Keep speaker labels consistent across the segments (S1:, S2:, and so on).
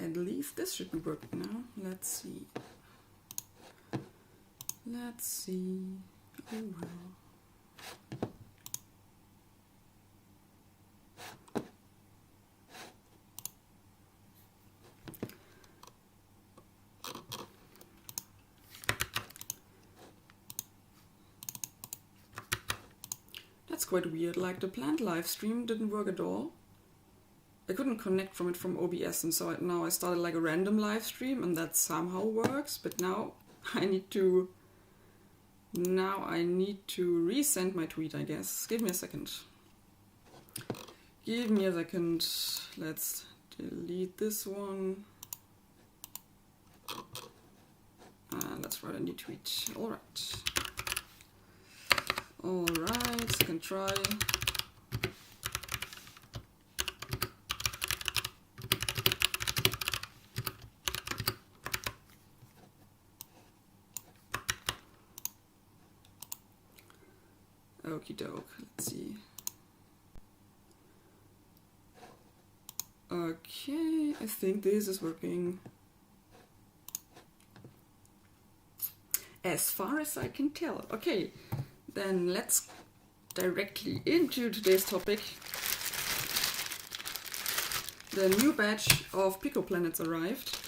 S1: at least this should be working now. Let's see. Let's see. Oh well. That's quite weird, like the planned live stream didn't work at all. I couldn't connect from it from OBS, and so now I started like a random live stream, and that somehow works, but now I need to resend my tweet, I guess. Give me a second. Give me a second. Let's delete this one. And let's write a new tweet. Alright. Alright, second try. Okie doke, let's see. Okay, I think this is working. As far as I can tell. Okay, then let's directly into today's topic. The new batch of PicoPlanets arrived.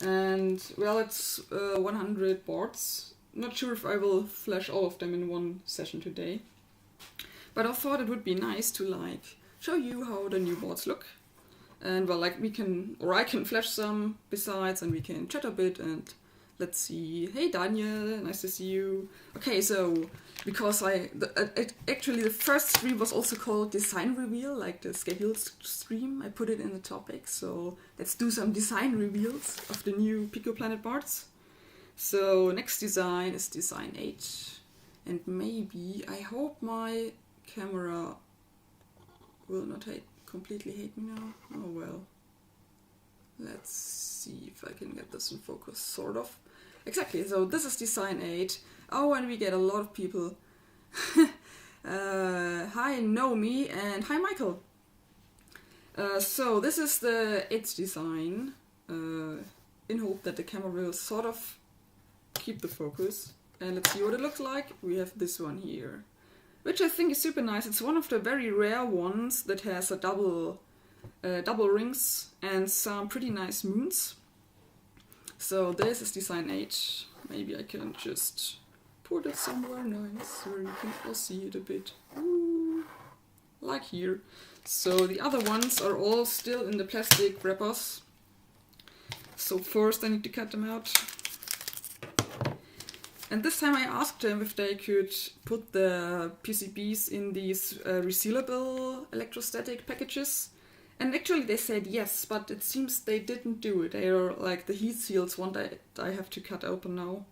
S1: And, well, it's 100 boards. Not sure if I will flash all of them in one session today. But I thought it would be nice to, like, show you how the new boards look. And, well, like, I can flash some besides, and we can chat a bit, and let's see. Hey, Daniel, nice to see you. Okay, so, because actually the first stream was also called Design Reveal, like the scheduled stream. I put it in the topic, so let's do some design reveals of the new PicoPlanet boards. So, next design is design 8. And maybe, I hope my camera will not completely hate me now. Oh well. Let's see if I can get this in focus, sort of. Exactly, so this is design 8. Oh, and we get a lot of people. Hi Nomi and hi Michael. So this is the 8th design. In hope that the camera will sort of keep the focus. And let's see what it looks like. We have this one here, which I think is super nice. It's one of the very rare ones that has a double rings and some pretty nice moons. So this is design 8. Maybe I can just put it somewhere nice where you can all see it a bit. Ooh, like here. So the other ones are all still in the plastic wrappers. So first I need to cut them out. And this time I asked them if they could put the PCBs in these resealable electrostatic packages. And actually they said yes, but it seems they didn't do it. They are like the heat seals one that I have to cut open now.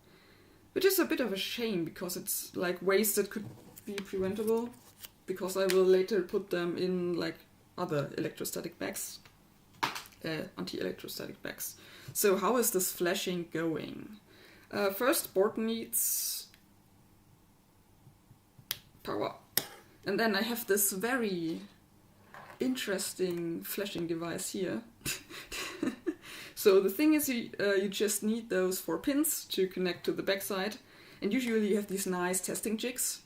S1: Which is a bit of a shame, because it's like waste that could be preventable. Because I will later put them in like other electrostatic bags. Anti-electrostatic bags. So how is this flashing going? First, board needs power. And then I have this very interesting flashing device here. So the thing is, you just need those 4 pins to connect to the backside. And usually you have these nice testing jigs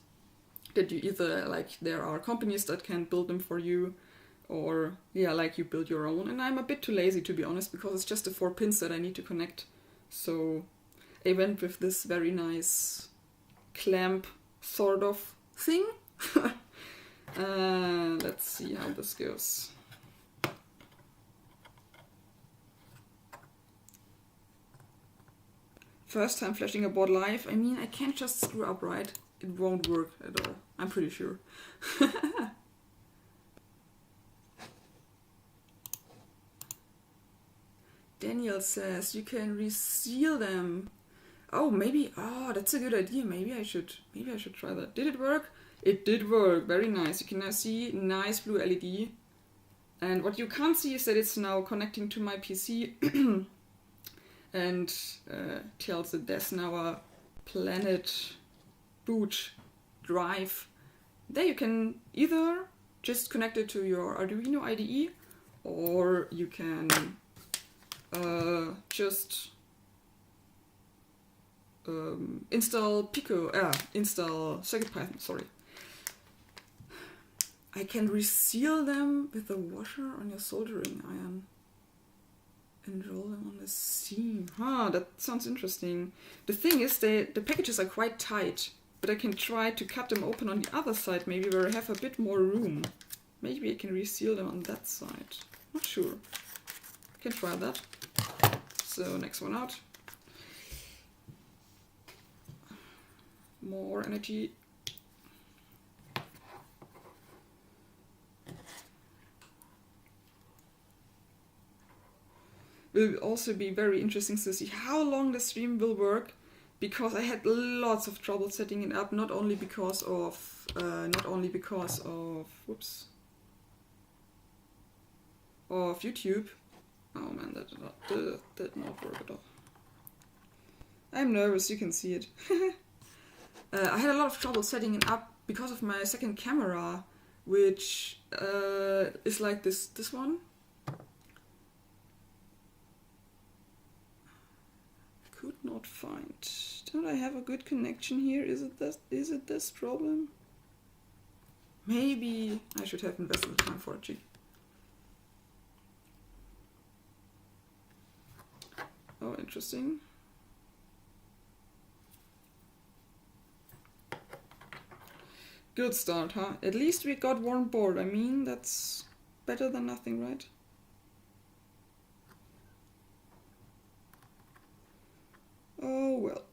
S1: that you either, like, there are companies that can build them for you, or, yeah, like you build your own. And I'm a bit too lazy, to be honest, because it's just the 4 pins that I need to connect. So I went with this very nice clamp sort of thing. Let's see how this goes. First time flashing a board live. I mean, I can't just screw up, right? It won't work at all. I'm pretty sure. Daniel says you can reseal them. Oh, maybe. Oh, that's a good idea. Maybe I should try that. Did it work? It did work. Very nice. You can now see nice blue LED. And what you can't see is that it's now connecting to my PC and tells that there's now a Planet boot drive. There you can either just connect it to your Arduino IDE, or you can just install CircuitPython, sorry. I can reseal them with the washer on your soldering iron and roll them on the seam. That sounds interesting. The thing is, the packages are quite tight, but I can try to cut them open on the other side, maybe where I have a bit more room. Maybe I can reseal them on that side. Not sure. I can try that. So next one out. More energy. Will also be very interesting to see how long the stream will work, because I had lots of trouble setting it up, not only because of whoops, of YouTube. Oh man, that did not work at all. I'm nervous, you can see it. I had a lot of trouble setting it up because of my second camera, which is like this one. Could not find. Don't I have a good connection here? Is it this problem? Maybe I should have invested the time for it. Oh, interesting. Good start, huh? At least we got one board. I mean, that's better than nothing, right? Oh well.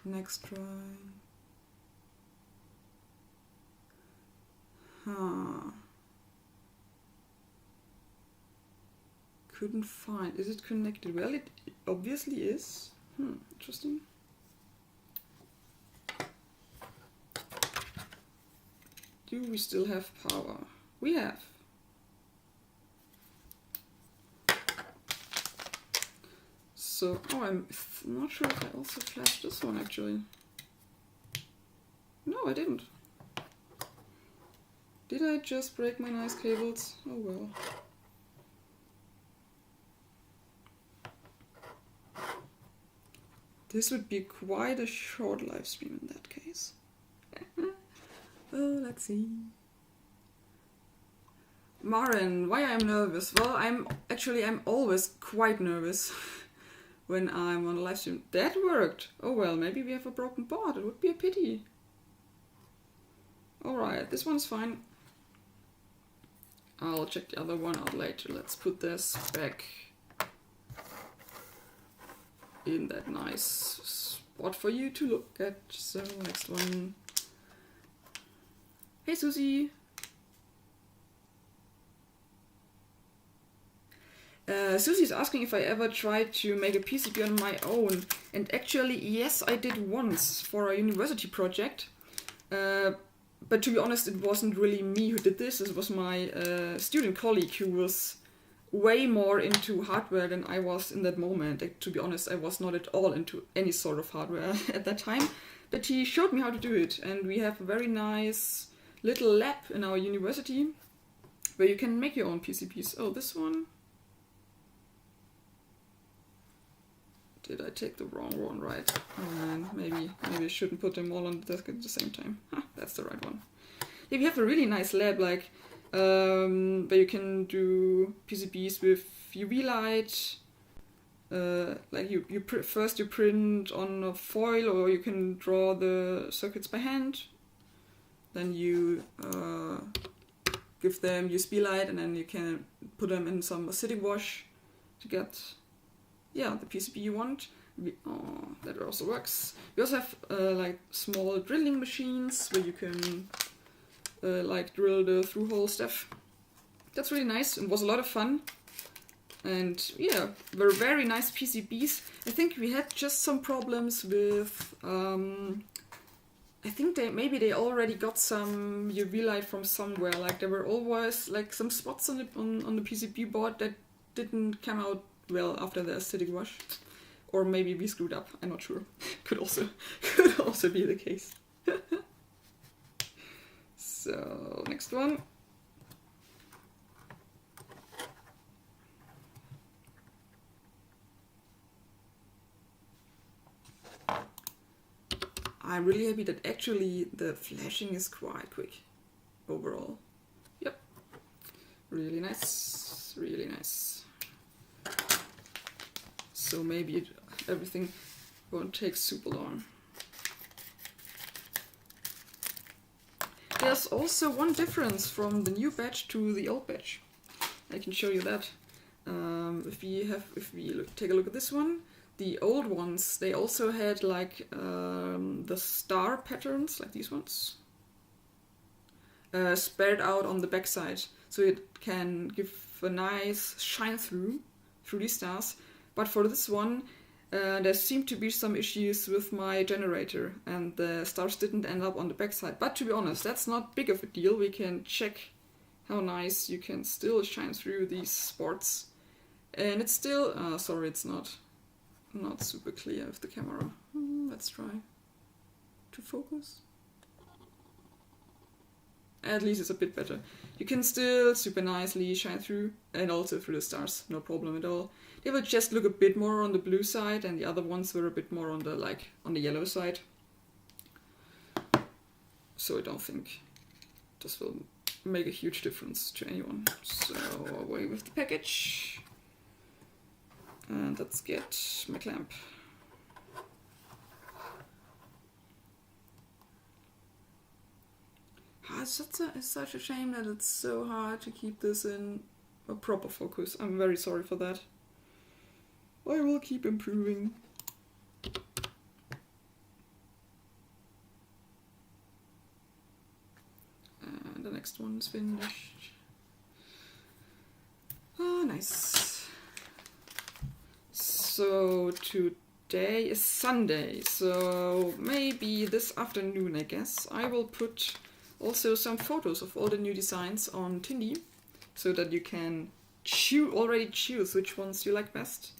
S1: Next try. Couldn't find. Is it connected? Well, it obviously is. Interesting. Do we still have power? We have. So, I'm not sure if I also flashed this one actually. No, I didn't. Did I just break my nice cables? Oh well. This would be quite a short live stream in that case. Oh, let's see. Maren, why I'm nervous? Well, I'm always quite nervous when I'm on a live stream. That worked. Oh well, maybe we have a broken board. It would be a pity. Alright, this one's fine. I'll check the other one out later. Let's put this back in that nice spot for you to look at. So, next one. Hey Susie! Susie's asking if I ever tried to make a PCB on my own. And actually, yes, I did once for a university project. But to be honest, it wasn't really me who did this. It was my student colleague who was way more into hardware than I was in that moment. To be honest, I was not at all into any sort of hardware at that time. But he showed me how to do it. And we have a very nice little lab in our university where you can make your own PCBs. Oh, this one. Did I take the wrong one, right? Oh man, maybe I shouldn't put them all on the desk at the same time. That's the right one. Yeah, we have a really nice lab, like, where you can do PCBs with UV light. Like first you print on a foil, or you can draw the circuits by hand. Then you give them USB light, and then you can put them in some acidic wash to get the PCB you want. That also works. We also have like small drilling machines where you can like drill the through-hole stuff. That's really nice and was a lot of fun. And yeah, were very nice PCBs. I think we had just some problems with I think they already got some UV light from somewhere. Like there were always like some spots on the PCB board that didn't come out well after the acidic wash. Or maybe we screwed up, I'm not sure. could also be the case. So, next one. I'm really happy that actually the flashing is quite quick overall. Yep, really nice, really nice. So maybe everything won't take super long. There's also one difference from the new batch to the old batch. I can show you that. If we take a look at this one, the old ones, they also had like the star patterns, like these ones, spread out on the backside, so it can give a nice shine through these stars. But for this one, there seemed to be some issues with my generator, and the stars didn't end up on the backside. But to be honest, that's not big of a deal. We can check how nice you can still shine through these spots. And it's still, sorry, it's not super clear with the camera. Let's try to focus. At least it's a bit better. You can still super nicely shine through, and also through the stars, no problem at all. They will just look a bit more on the blue side, and the other ones were a bit more on the yellow side. So I don't think this will make a huge difference to anyone. So away with the package. And let's get my clamp. It's such a shame that it's so hard to keep this in a proper focus. I'm very sorry for that. I will keep improving. And the next one is finished. Oh, nice. So today is Sunday, so maybe this afternoon, I guess, I will put also some photos of all the new designs on Tindy, so that you can already choose which ones you like best.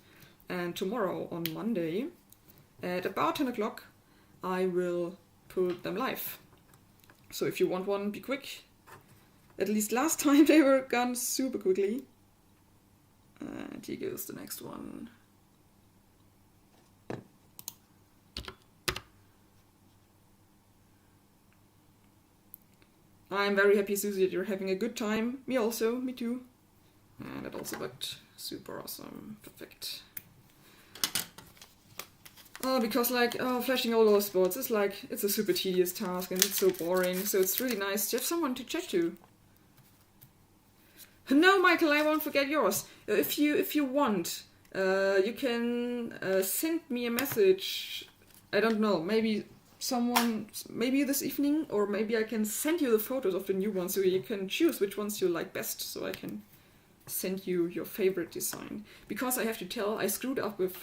S1: And tomorrow, on Monday, at about 10 o'clock, I will put them live. So if you want one, be quick. At least last time they were gone super quickly. And here goes the next one. I'm very happy, Susie, that you're having a good time. Me also, me too. And it also looked super awesome. Perfect. Because flashing all those spots is it's a super tedious task and it's so boring, so it's really nice to have someone to chat to. No, Michael, I won't forget yours. If you want, you can send me a message. I don't know, maybe this evening, or maybe I can send you the photos of the new ones so you can choose which ones you like best, so I can send you your favorite design. Because I have to tell, I screwed up with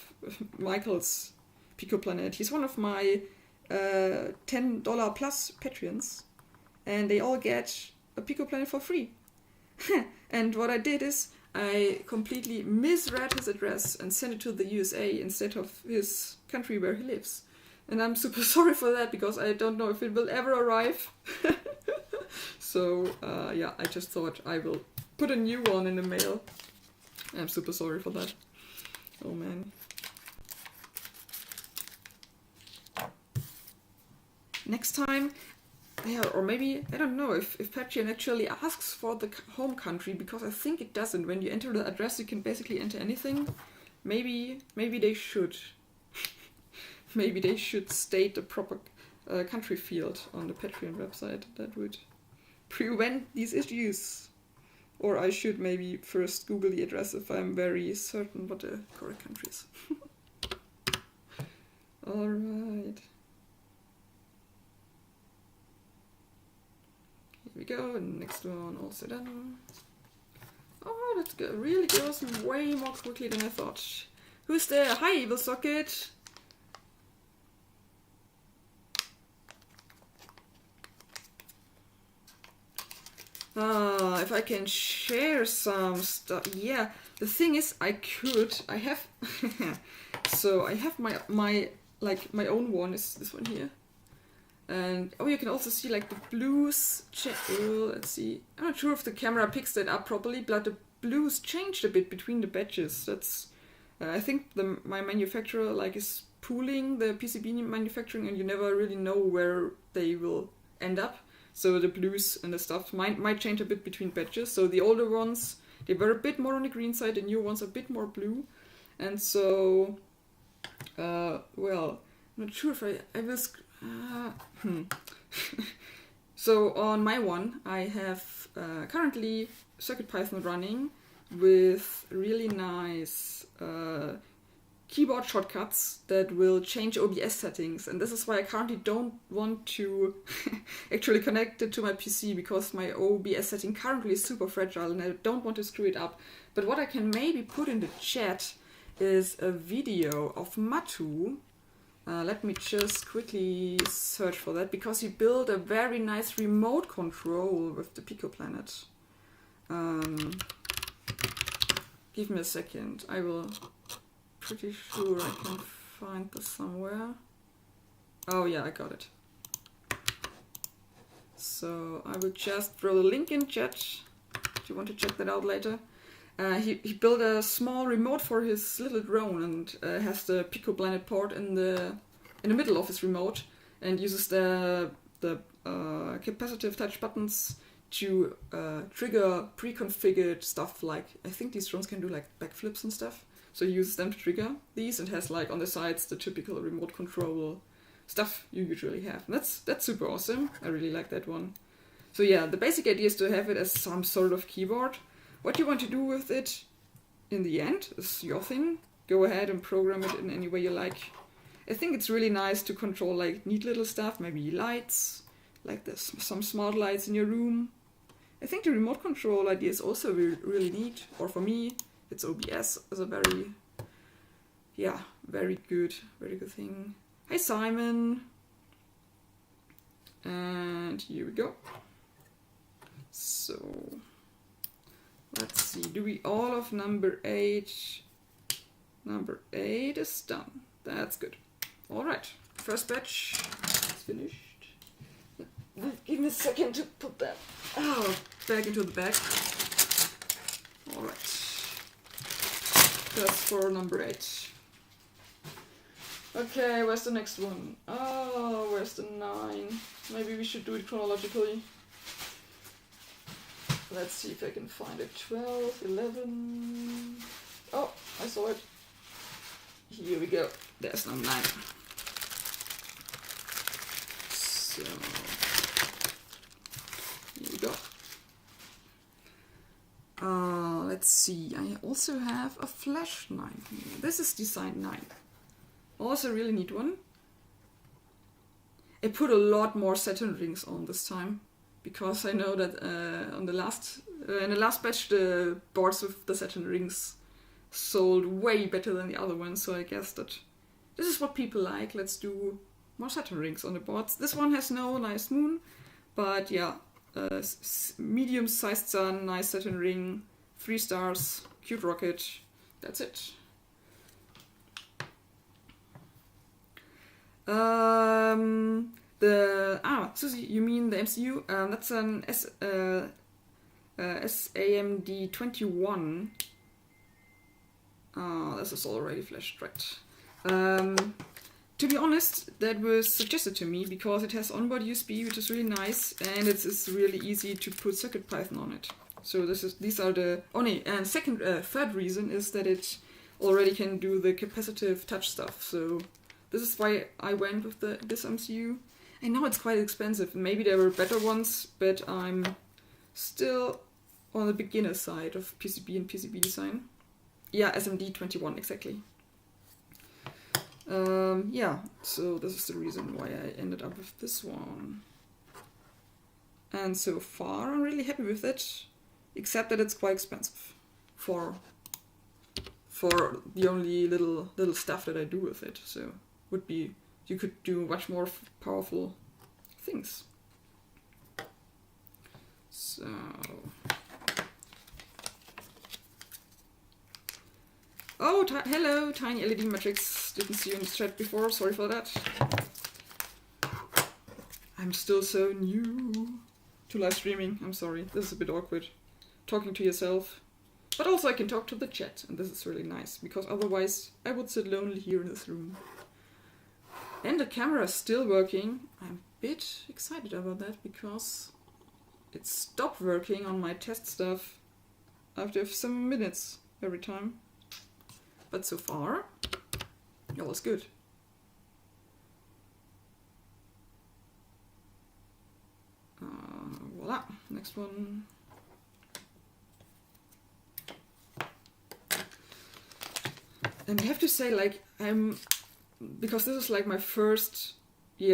S1: Michael's PicoPlanet. He's one of my $10 plus Patreons, and they all get a PicoPlanet for free. And what I did is I completely misread his address and sent it to the USA instead of his country where he lives. And I'm super sorry for that, because I don't know if it will ever arrive. So yeah, I just thought I will put a new one in the mail. I'm super sorry for that. Oh man. Next time, yeah, or maybe, I don't know if Patreon actually asks for the home country, because I think it doesn't. When you enter the address, you can basically enter anything. Maybe they should. Maybe they should state the proper country field on the Patreon website. That would prevent these issues. Or I should maybe first Google the address if I'm very certain what the correct country is. Alright. Here we go, and next one also done. Oh, that really goes way more quickly than I thought. Who's there? Hi, Evil Socket! If I can share some stuff. Yeah, the thing is, I have so I have my own one is this one here. And you can also see like the blues let's see. I'm not sure if the camera picks that up properly, but the blues changed a bit between the batches. That's I think my manufacturer is pooling the PCB manufacturing, and you never really know where they will end up. So the blues and the stuff might change a bit between batches. So the older ones, they were a bit more on the green side, the new ones a bit more blue. And so, well, I'm not sure if I will... So on my one, I have currently CircuitPython running with really nice keyboard shortcuts that will change OBS settings, and this is why I currently don't want to actually connect it to my PC, because my OBS setting currently is super fragile and I don't want to screw it up. But what I can maybe put in the chat is a video of Matu. Let me just quickly search for that, because he built a very nice remote control with the PicoPlanet. Give me a second, I will... Pretty sure I can find this somewhere. Oh yeah, I got it. So I will just throw the link in chat if you want to check that out later. He built a small remote for his little drone, and has the PicoPlanet port in the middle of his remote, and uses the capacitive touch buttons to trigger pre-configured stuff. Like, I think these drones can do like backflips and stuff. So he uses them to trigger these, and has like on the sides the typical remote control stuff you usually have. And that's super awesome. I really like that one. So yeah, the basic idea is to have it as some sort of keyboard. What you want to do with it in the end is your thing. Go ahead and program it in any way you like. I think it's really nice to control like neat little stuff, maybe lights, like this, some smart lights in your room. I think the remote control idea is also really neat, or for me, it's OBS is a very good thing. Hi Simon! And here we go. So, let's see, do we all of number 8? Number 8 is done. That's good. Alright, first batch is finished. Give me a second to put that back into the bag. Alright. That's for number 8. Okay, where's the next one? Oh, where's the 9? Maybe we should do it chronologically. Let's see if I can find it. 12, 11... Oh, I saw it. Here we go. There's number 9. So... here we go. Let's see, I also have a flash 9 here. This is design 9. Also a really neat one. I put a lot more Saturn rings on this time, because I know that in the last batch the boards with the Saturn rings sold way better than the other ones, so I guess that this is what people like. Let's do more Saturn rings on the boards. This one has no nice moon, but yeah, medium-sized sun, nice Saturn ring, 3 stars, cute rocket, that's it. Susie, you mean the MCU? That's an SAMD 21. This is already flashed, right? To be honest, that was suggested to me because it has onboard USB, which is really nice, and it's really easy to put CircuitPython on it. So these are the only, and third reason is that it already can do the capacitive touch stuff. So this is why I went with this MCU. I know it's quite expensive, and maybe there were better ones, but I'm still on the beginner side of PCB and PCB design. Yeah, SMD 21, exactly. Yeah, so this is the reason why I ended up with this one. And so far I'm really happy with it, except that it's quite expensive for the only little stuff that I do with it. So would be, you could do much more powerful things. So oh, hello, Tiny LED Matrix. Didn't see you in the chat before. Sorry for that. I'm still so new to live streaming. I'm sorry. This is a bit awkward. Talking to yourself. But also I can talk to the chat. And this is really nice. Because otherwise I would sit lonely here in this room. And the camera is still working. I'm a bit excited about that because it stopped working on my test stuff after some minutes every time. But so far, all is good. Voila, next one. And I have to say, like, because this is like my first, my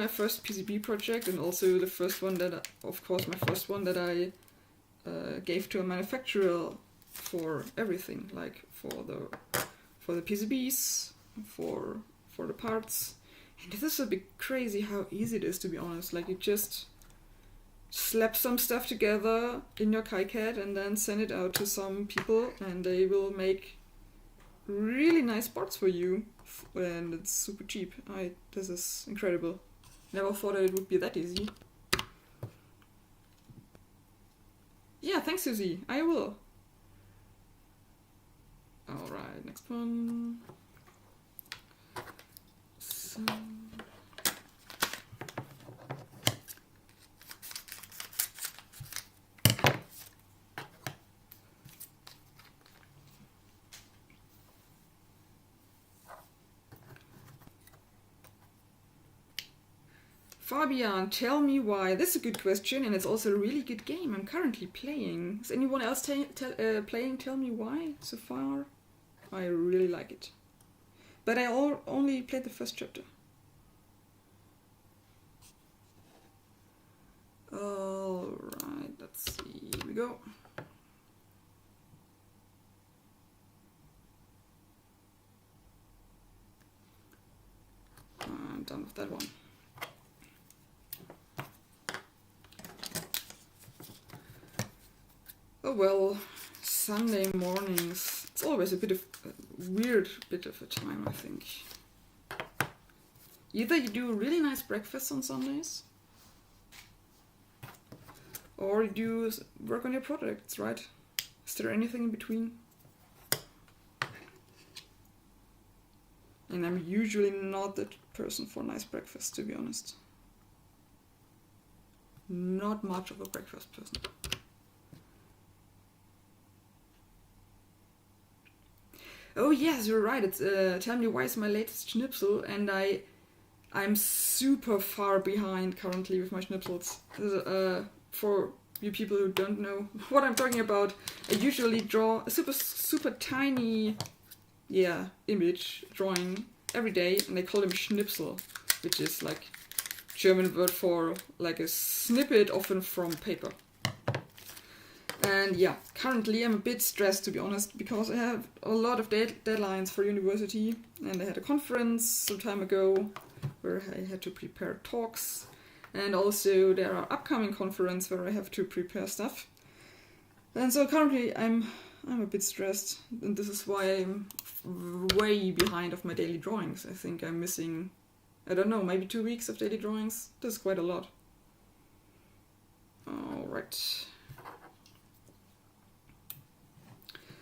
S1: first PCB project, and also the first one that, of course, my first one that I gave to a manufacturer for everything, like for the PCBs, for the parts. And this is a bit crazy how easy it is, to be honest. Like, you just slap some stuff together in your KiCad and then send it out to some people, and they will make really nice parts for you, and it's super cheap. This is incredible. Never thought that it would be that easy. Yeah, thanks, Susie. I will. Alright, next one. So... Fabian, tell me why. This is a good question, and it's also a really good game I'm currently playing. Is anyone else playing Tell Me Why so far? I really like it. But I only played the first chapter. Alright, let's see. Here we go. I'm done with that one. Oh well, Sunday mornings. It's always a bit of a weird bit of a time, I think. Either you do really nice breakfasts on Sundays, or you do work on your projects, right? Is there anything in between? And I'm usually not the person for nice breakfast, to be honest. Not much of a breakfast person. Oh yes, you're right. It's Tell Me Why is my latest schnipsel, and I'm super far behind currently with my schnipsels. For you people who don't know what I'm talking about, I usually draw a super tiny, image drawing every day, and I call them schnipsel, which is like German word for like a snippet, often from paper. And yeah, currently I'm a bit stressed, to be honest, because I have a lot of deadlines for university, and I had a conference some time ago where I had to prepare talks, and also there are upcoming conferences where I have to prepare stuff. And so currently I'm a bit stressed, and this is why I'm way behind of my daily drawings. I think I'm missing, I don't know, maybe 2 weeks of daily drawings. That's quite a lot. Alright.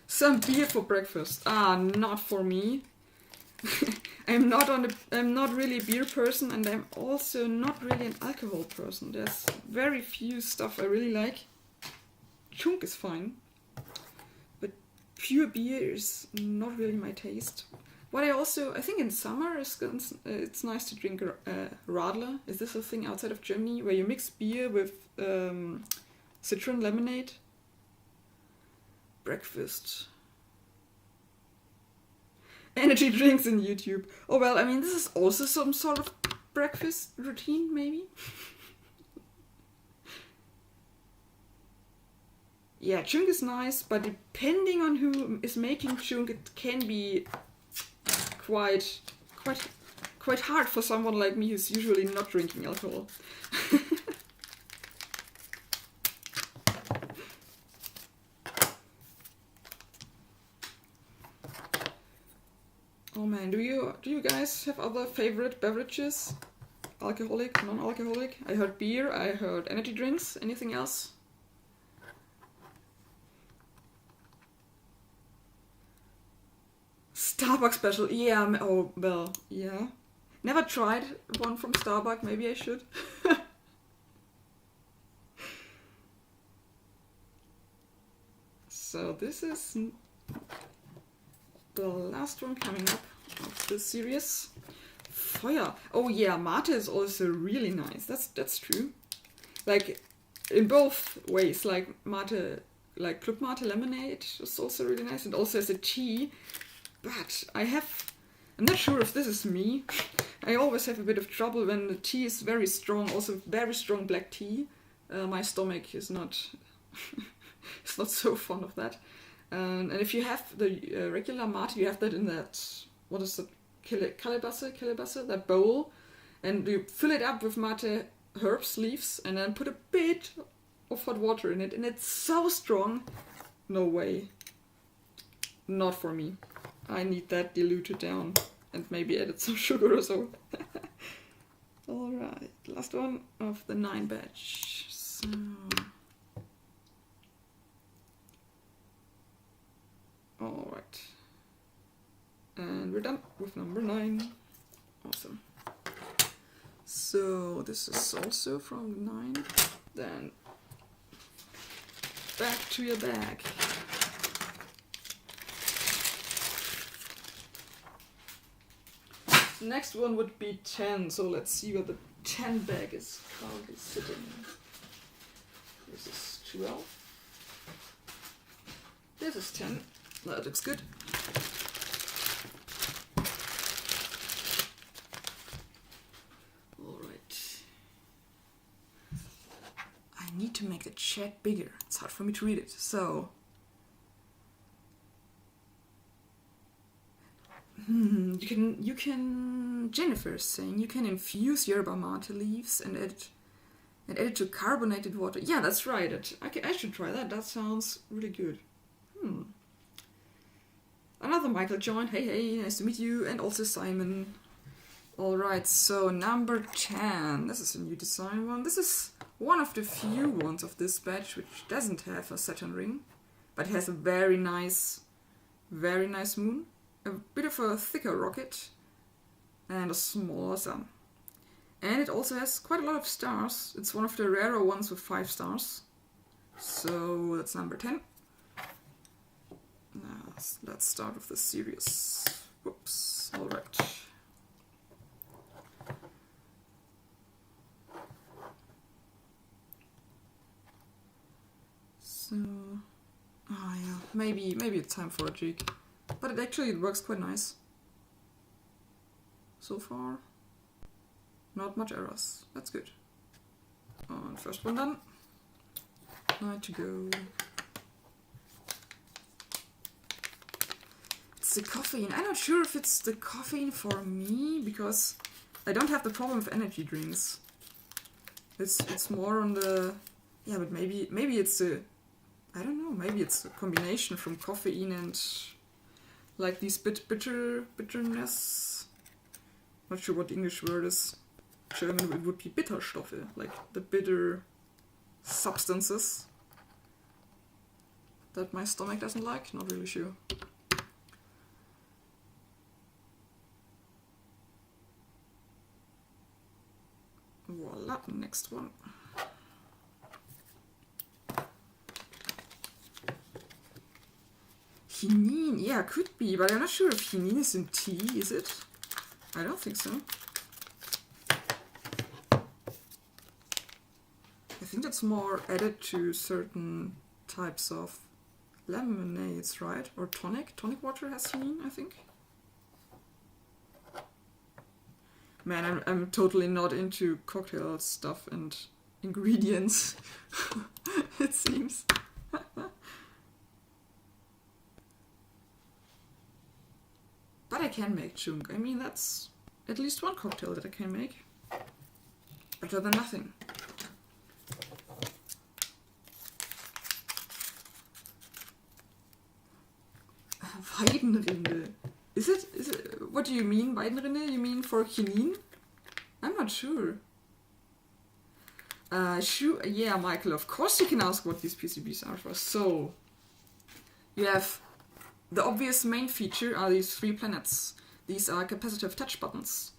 S1: Some beer for breakfast. Not for me. I'm not really a beer person, and I'm also not really an alcohol person. There's very few stuff I really like. Chunk is fine, but pure beer is not really my taste. What I think in summer it's nice to drink Radler. Is this a thing outside of Germany where you mix beer with citron lemonade? Breakfast. Energy drinks in YouTube. Oh well, I mean, this is also some sort of breakfast routine, maybe? Yeah, chunk is nice, but depending on who is making chunk, it can be quite hard for someone like me who's usually not drinking alcohol. Oh man, do you guys have other favorite beverages? Alcoholic, non-alcoholic? I heard beer, I heard energy drinks. Anything else? Starbucks special, yeah. Oh well, yeah. Never tried one from Starbucks, maybe I should. So this is the last one coming up of this series. Feuer. Oh yeah, mate is also really nice. That's true. Like in both ways, like mate, like Club Mate lemonade is also really nice, and also as a tea. But I'm not sure if this is me. I always have a bit of trouble when the tea is very strong, also very strong black tea. My stomach is not it's not so fond of that. And if you have the regular mate, you have that in that, what is it, calabash, that bowl, and you fill it up with mate herbs, leaves, and then put a bit of hot water in it, and it's so strong. No way. Not for me. I need that diluted down, and maybe added some sugar or so. Alright, last one of the 9 batch. So... Alright. And we're done with number 9. Awesome. So this is also from the 9. Then back to your bag. The next one would be 10, so let's see where the 10 bag is currently sitting. This is 12. This is 10. That looks good. Alright. I need to make the chat bigger. It's hard for me to read it. So you can Jennifer's saying you can infuse yerba mate leaves and add it to carbonated water. Yeah, that's right. I should try that. That sounds really good. Another Michael joined. Hey, nice to meet you. And also Simon. Alright, so number 10. This is a new design one. This is one of the few ones of this batch which doesn't have a Saturn ring, but has a very nice moon. A bit of a thicker rocket and a smaller sun. And it also has quite a lot of stars. It's one of the rarer ones with 5 stars. So that's number 10. Now let's start with the series. Whoops. Alright. So, yeah, maybe it's time for a jig. But it works quite nice. So far, not much errors. That's good. First one done. 9 to go. It's the caffeine. I'm not sure if it's the caffeine for me, because I don't have the problem with energy drinks. It's more on the... Yeah, but maybe it's a... I don't know, maybe it's a combination from caffeine and... like these bitterness. Not sure what the English word is. German it would be Bitterstoffe, like the bitter substances that my stomach doesn't like. Not really sure. Voila, next one. Quinine, yeah, could be, but I'm not sure if quinine is in tea, is it? I don't think so. I think that's more added to certain types of lemonades, right? Or tonic. Tonic water has quinine, I think. Man, I'm totally not into cocktail stuff and ingredients, it seems. But I can make chunk. I mean, that's at least one cocktail that I can make. Better than nothing. Weidenrinde. Is it? What do you mean, Weidenrinde? You mean for quinine? I'm not sure. Yeah, Michael, of course you can ask what these PCBs are for. So, you have... The obvious main feature are these 3 planets. These are capacitive touch buttons.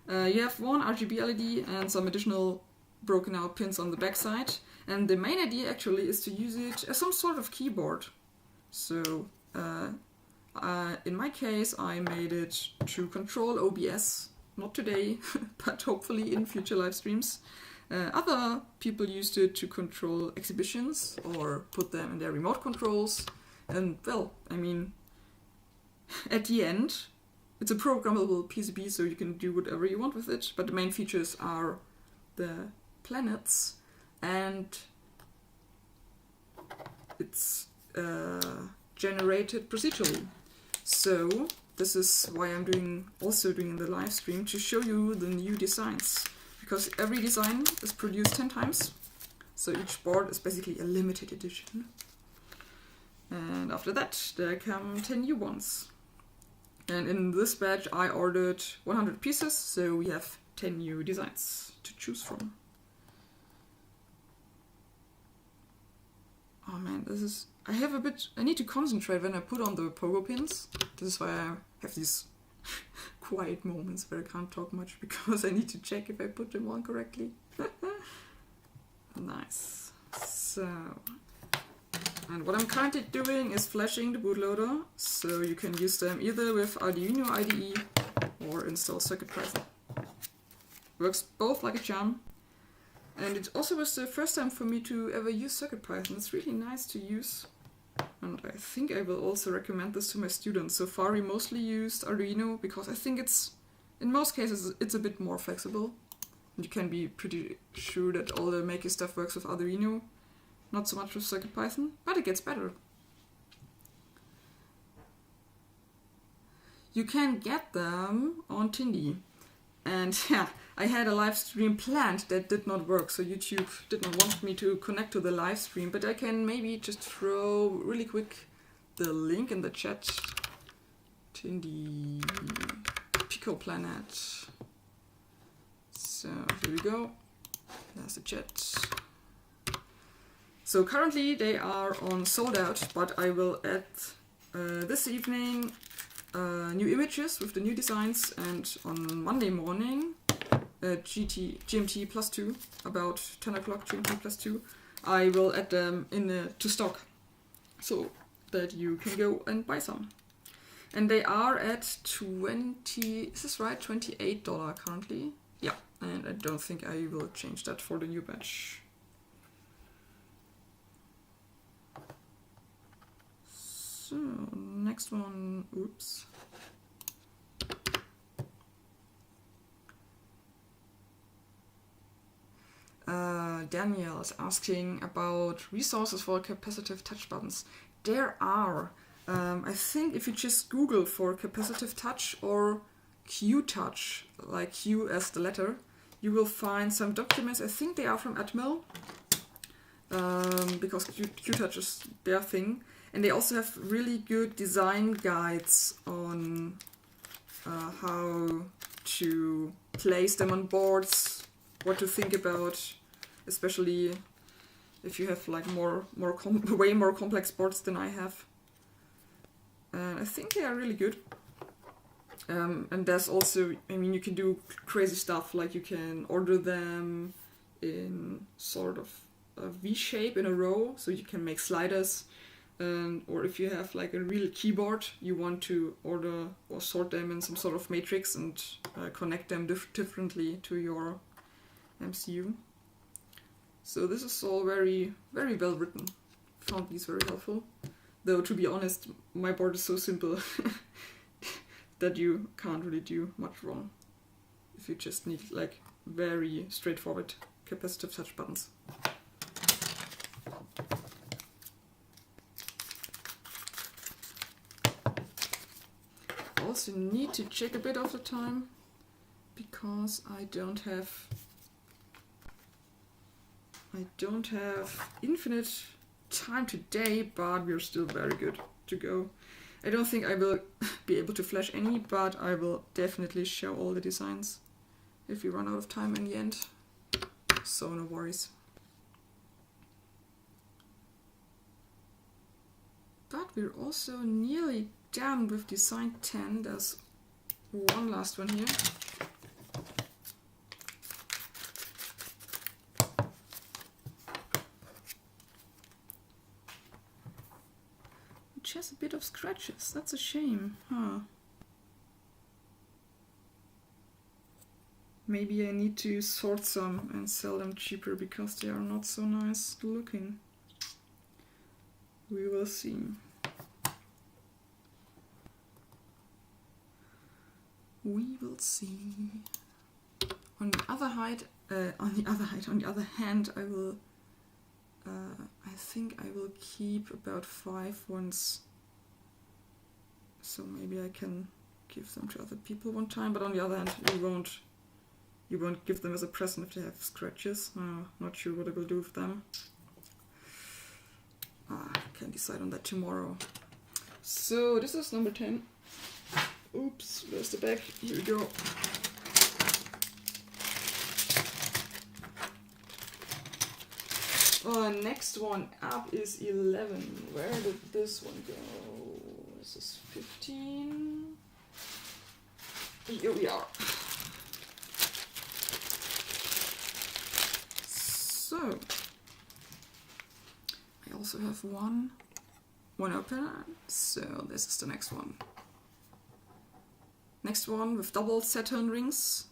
S1: You have one RGB LED and some additional broken out pins on the backside, and the main idea actually is to use it as some sort of keyboard. So in my case I made it to control OBS, not today, but hopefully in future live streams. Other people used it to control exhibitions or put them in their remote controls, and well, I mean, at the end it's a programmable PCB, so you can do whatever you want with it, but the main features are the planets, and it's generated procedurally. So this is why I'm also doing the live stream, to show you the new designs, because every design is produced 10 times, so each board is basically a limited edition. And after that there come 10 new ones. And in this batch I ordered 100 pieces, so we have 10 new designs to choose from. Oh man, I need to concentrate when I put on the pogo pins. This is why I have these quiet moments where I can't talk much, because I need to check if I put them on correctly. Nice. So, and what I'm currently doing is flashing the bootloader, so you can use them either with Arduino IDE or install CircuitPython. Works both like a charm. And it also was the first time for me to ever use CircuitPython. It's really nice to use. And I think I will also recommend this to my students. So far we mostly used Arduino because I think in most cases it's a bit more flexible. And you can be pretty sure that all the Maker stuff works with Arduino. Not so much with CircuitPython, but it gets better. You can get them on Tindy. And yeah, I had a live stream planned that did not work, so YouTube did not want me to connect to the live stream, but I can maybe just throw really quick the link in the chat. Tindy PicoPlanet. So here we go. There's the chat. So currently they are on sold out, but I will add this evening new images with the new designs, and on Monday morning, GMT +2, about 10 o'clock GMT +2, I will add them to stock, so that you can go and buy some. And they are at is this right? $28 currently. Yeah, and I don't think I will change that for the new batch. So, next one, oops. Daniel is asking about resources for capacitive touch buttons. There are. I think if you just Google for capacitive touch or Q-touch, like Q as the letter, you will find some documents. I think they are from Atmel, because Q-touch is their thing. And they also have really good design guides on how to place them on boards, what to think about, especially if you have like way more complex boards than I have. I think they are really good. And there's also, I mean, you can do crazy stuff, like you can order them in sort of a V shape in a row, so you can make sliders. Or if you have like a real keyboard, you want to order or sort them in some sort of matrix and connect them differently to your MCU. So this is all very, very well written. Found these very helpful. Though to be honest, my board is so simple that you can't really do much wrong if you just need like very straightforward capacitive touch buttons. Also need to check a bit of the time, because I don't have infinite time today, but we're still very good to go. I don't think I will be able to flash any, but I will definitely show all the designs if we run out of time in the end, so no worries. But we're also nearly done with design 10. There's one last one here. which has a bit of scratches. That's a shame, huh? Maybe I need to sort some and sell them cheaper because they are not so nice looking. We will see. We will see. On the other hand, I will. I think I will keep about 5 ones. So maybe I can give them to other people one time. But on the other hand, you won't give them as a present if they have scratches. Not sure what I will do with them. I can decide on that tomorrow. So this is number 10. Oops, where's the back? Here we go. Next one up is 11. Where did this one go? This is 15. Here we are. So, I also have one open, so this is the next one. Next one with double Saturn rings,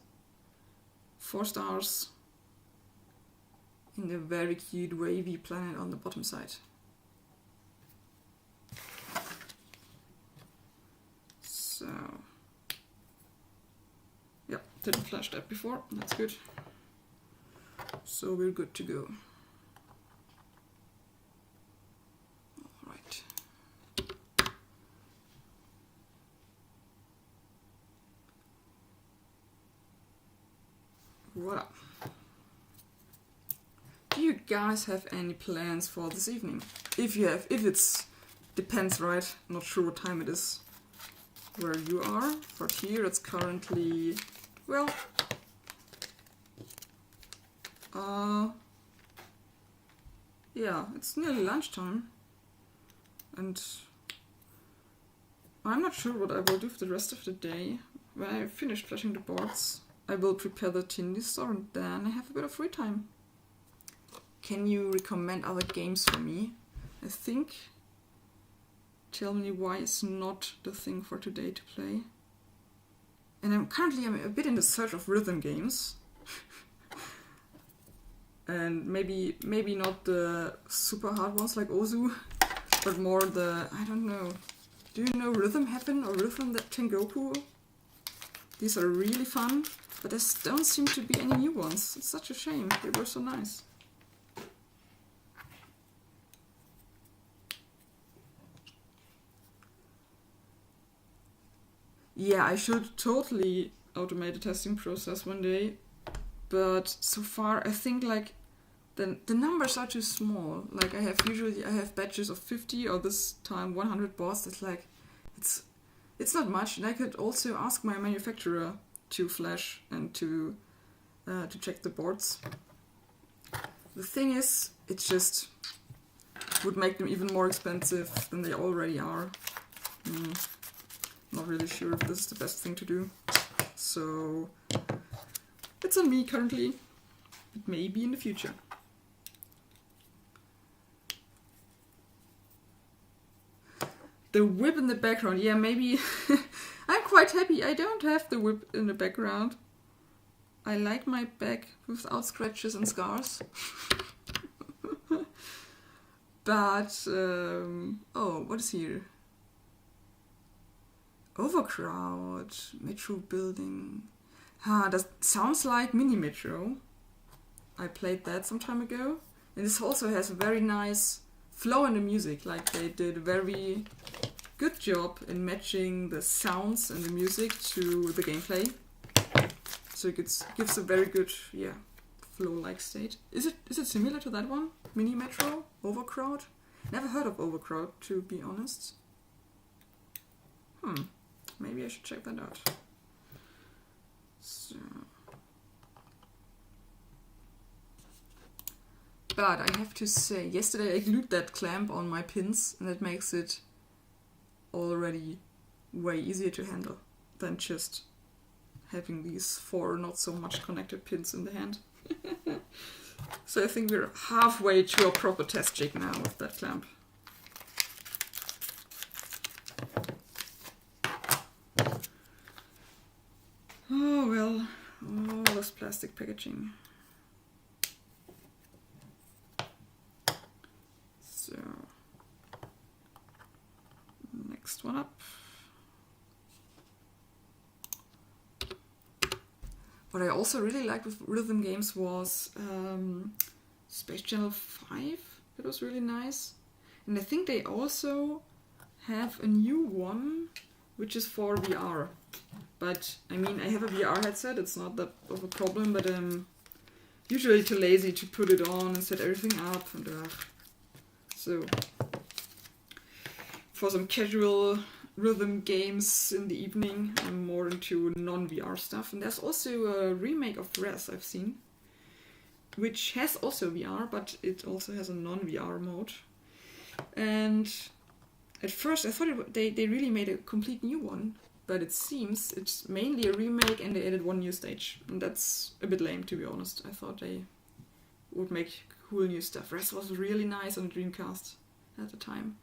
S1: 4 stars, in a very cute wavy planet on the bottom side. So, yeah, didn't flash that before, that's good. So we're good to go. Alright. Voila. Do you guys have any plans for this evening? If you have, depends, right? Not sure what time it is where you are. For here it's currently, well, yeah, it's nearly lunchtime. And I'm not sure what I will do for the rest of the day. When I finish flashing the boards, I will prepare the Tindy store and then I have a bit of free time. Can you recommend other games for me? I think Tell Me Why is not the thing for today to play. And I'm a bit in the search of rhythm games. And maybe not the super hard ones like Ozu, but more the, I don't know. Do you know Rhythm Heaven or Rhythm Tengoku? These are really fun, but there don't seem to be any new ones. It's such a shame. They were so nice. Yeah, I should totally automate the testing process one day, but so far I think like the numbers are too small. Like I have batches of 50 or this time 100 boards. That's like it's not much, and I could also ask my manufacturer to flash and to check the boards. The thing is, it just would make them even more expensive than they already are. Not really sure if this is the best thing to do. So it's on me currently. It may be in the future. The whip in the background. Yeah, maybe. I'm quite happy I don't have the whip in the background. I like my back without scratches and scars. But, oh, what is here? Overcrowd, Metro building. That sounds like Mini Metro. I played that some time ago. And this also has a very nice flow in the music. Like they did a very good job in matching the sounds and the music to the gameplay. So it gives a very good, yeah, flow-like state. Is it similar to that one? Mini Metro? Overcrowd? Never heard of Overcrowd, to be honest. Maybe I should check that out. So. But I have to say, yesterday I glued that clamp on my pins, and that makes it already way easier to handle than just having these 4 not so much connected pins in the hand. So I think we're halfway to a proper test jig now with that clamp. hell? Oh, this plastic packaging. So, next one up. What I also really liked with rhythm games was Space Channel 5. That was really nice. And I think they also have a new one, which is for VR. But, I mean, I have a VR headset, it's not that of a problem, but I'm usually too lazy to put it on and set everything up. And so, for some casual rhythm games in the evening, I'm more into non-VR stuff. And there's also a remake of Res I've seen, which has also VR, but it also has a non-VR mode. And at first I thought they really made a complete new one, but it seems it's mainly a remake and they added one new stage. And that's a bit lame, to be honest. I thought they would make cool new stuff. Res was really nice on Dreamcast at the time.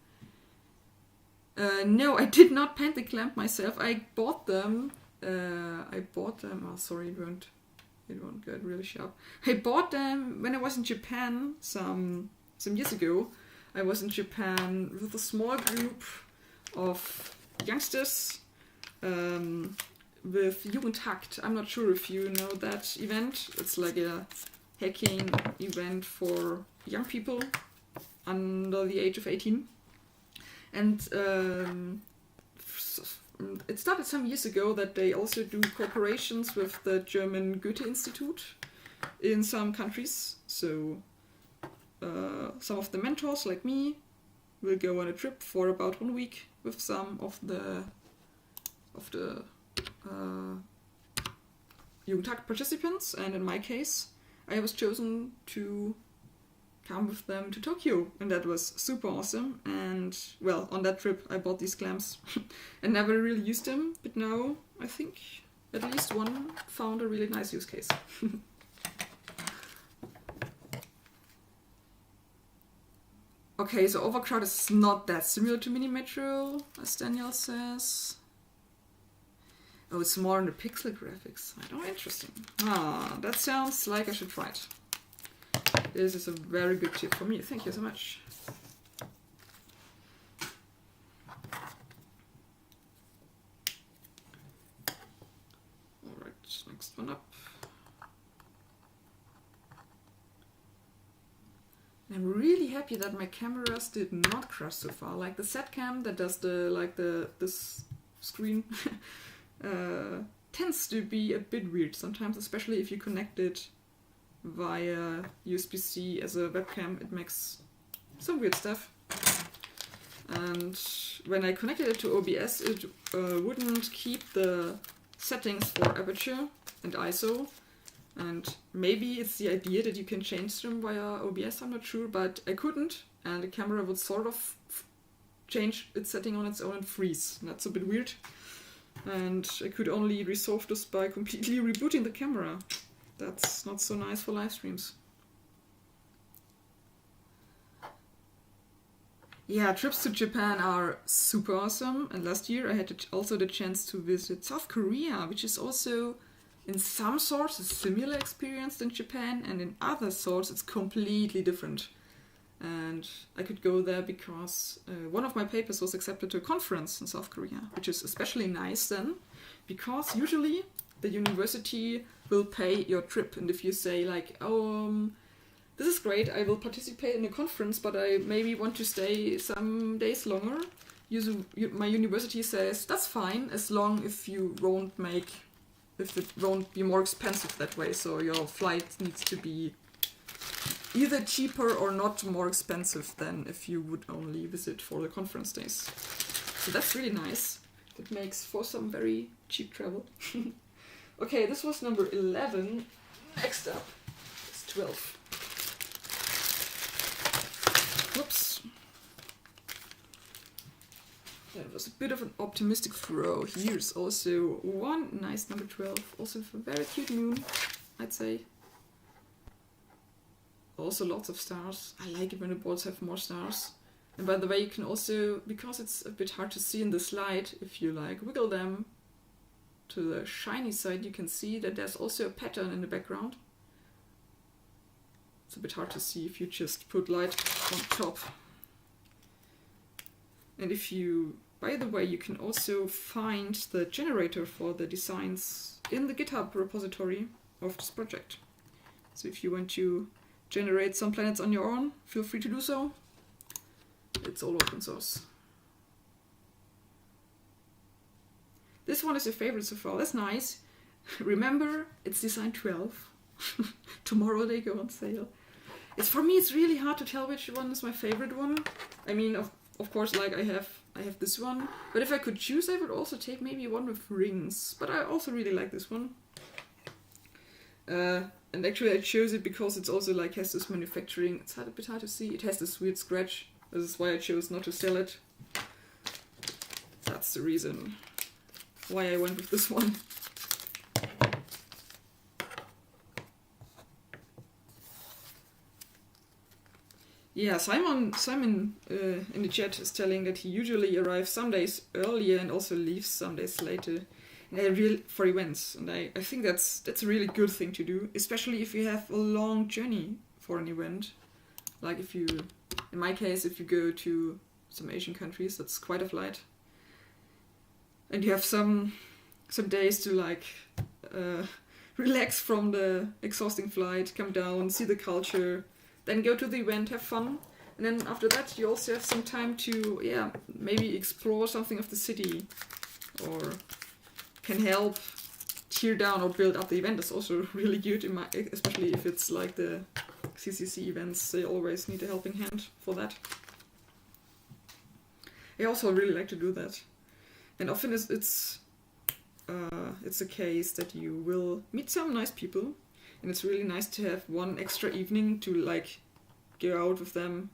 S1: No, I did not paint the clamp myself. I bought them. Oh, sorry, it won't get really sharp. I bought them when I was in Japan some years ago. I was in Japan with a small group of youngsters with Jugendhakt. I'm not sure if you know that event. It's like a hacking event for young people under the age of 18. And it started some years ago that they also do cooperations with the German Goethe Institute in some countries. So some of the mentors, like me, will go on a trip for about 1 week with some of the Jugendtag participants. And in my case, I was chosen to come with them to Tokyo, and that was super awesome. And well, on that trip I bought these clamps and never really used them, but now I think at least one found a really nice use case. Okay, so Overcrowd is not that similar to Mini Metro, as Daniel says. Oh, it's more on the pixel graphics side. Oh, interesting. Ah, that sounds like I should try it. This is a very good tip for me. Thank you so much. Alright, next one up. I'm really happy that my cameras did not crash so far. Like the set cam that does this screen tends to be a bit weird sometimes, especially if you connect it via USB-C as a webcam. It makes some weird stuff. And when I connected it to OBS, it wouldn't keep the settings for aperture and ISO. And maybe it's the idea that you can change them via OBS, I'm not sure, but I couldn't. And the camera would sort of change its setting on its own and freeze. And that's a bit weird. And I could only resolve this by completely rebooting the camera. That's not so nice for live streams. Yeah, trips to Japan are super awesome. And last year I had also the chance to visit South Korea, which is also in some sorts a similar experience than Japan, and in other sorts it's completely different. And I could go there because one of my papers was accepted to a conference in South Korea, which is especially nice then, because usually the university will pay your trip. And if you say like, oh, this is great, I will participate in a conference, but I maybe want to stay some days longer, my university says, that's fine, as long if it won't be more expensive that way. So your flight needs to be either cheaper or not more expensive than if you would only visit for the conference days. So that's really nice. It makes for some very cheap travel. Okay, this was number 11. Next up is 12. Whoops. That was a bit of an optimistic throw. Here's also one nice number 12. Also a very cute moon, I'd say. Also lots of stars. I like it when the boards have more stars. And by the way, you can also, because it's a bit hard to see in the slide, if you like wiggle them, to the shiny side, you can see that there's also a pattern in the background. It's a bit hard to see if you just put light on top. And if you, by the way, you can also find the generator for the designs in the GitHub repository of this project. So if you want to generate some planets on your own, feel free to do so. It's all open source. This one is your favorite so far. That's nice. Remember, it's design 12. Tomorrow they go on sale. For me, it's really hard to tell which one is my favorite one. I mean, of course, like I have this one. But if I could choose, I would also take maybe one with rings. But I also really like this one. And actually, I chose it because it's also like has this manufacturing. It's a bit hard to see. It has this weird scratch. This is why I chose not to sell it. That's the reason why I went with this one. Yeah, Simon in the chat is telling that he usually arrives some days earlier and also leaves some days later for events. And I think that's a really good thing to do, especially if you have a long journey for an event. Like if you, in my case, if you go to some Asian countries, that's quite a flight. And you have some days to like relax from the exhausting flight, come down, see the culture, then go to the event, have fun, and then after that you also have some time to, yeah, maybe explore something of the city, or can help tear down or build up the event. That's also really good, especially if it's like the CCC events. They always need a helping hand for that. I also really like to do that, and often it's a case that you will meet some nice people. And it's really nice to have one extra evening to like go out with them,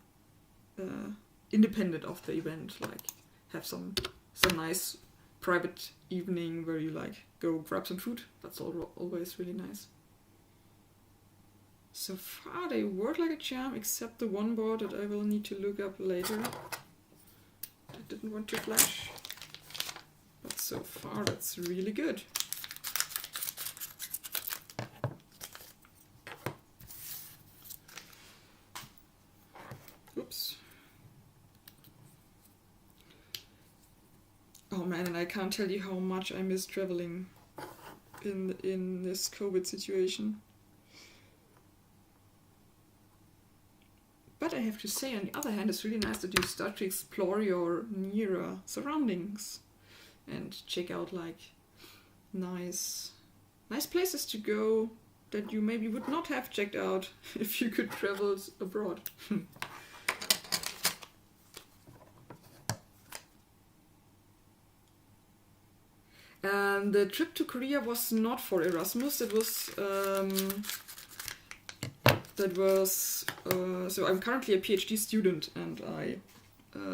S1: independent of the event. Like have some nice private evening where you like go grab some food. That's always really nice. So far they work like a charm, except the one board that I will need to look up later. I didn't want to flash, but so far that's really good. Oops. Oh man, and I can't tell you how much I miss traveling in this COVID situation. But I have to say, on the other hand, it's really nice that you start to explore your nearer surroundings and check out like nice places to go that you maybe would not have checked out if you could travel abroad. And the trip to Korea was not for Erasmus. It was so I'm currently a PhD student, and I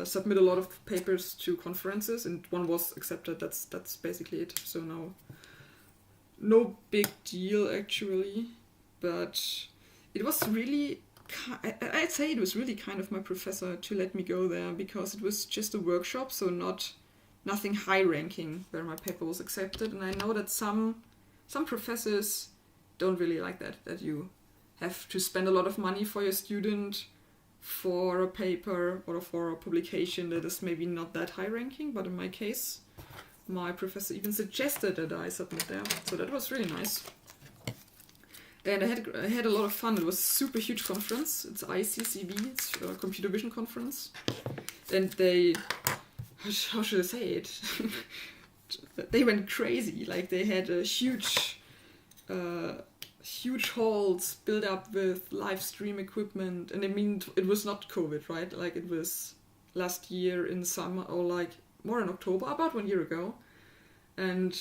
S1: submit a lot of papers to conferences, and one was accepted. That's basically it. So no big deal actually, but it was really, I'd say it was really kind of my professor to let me go there, because it was just a workshop, so nothing high ranking where my paper was accepted. And I know that some professors don't really like that you have to spend a lot of money for your student for a paper or for a publication that is maybe not that high ranking. But in my case, my professor even suggested that I submit there, so that was really nice. And I had a lot of fun. It was a super huge conference. It's ICCV, it's a computer vision conference, and they, how should I say it? They went crazy. Like they had a huge halls built up with live stream equipment. And I mean, it was not COVID, right? Like it was last year in summer, or like more in October, about 1 year ago. And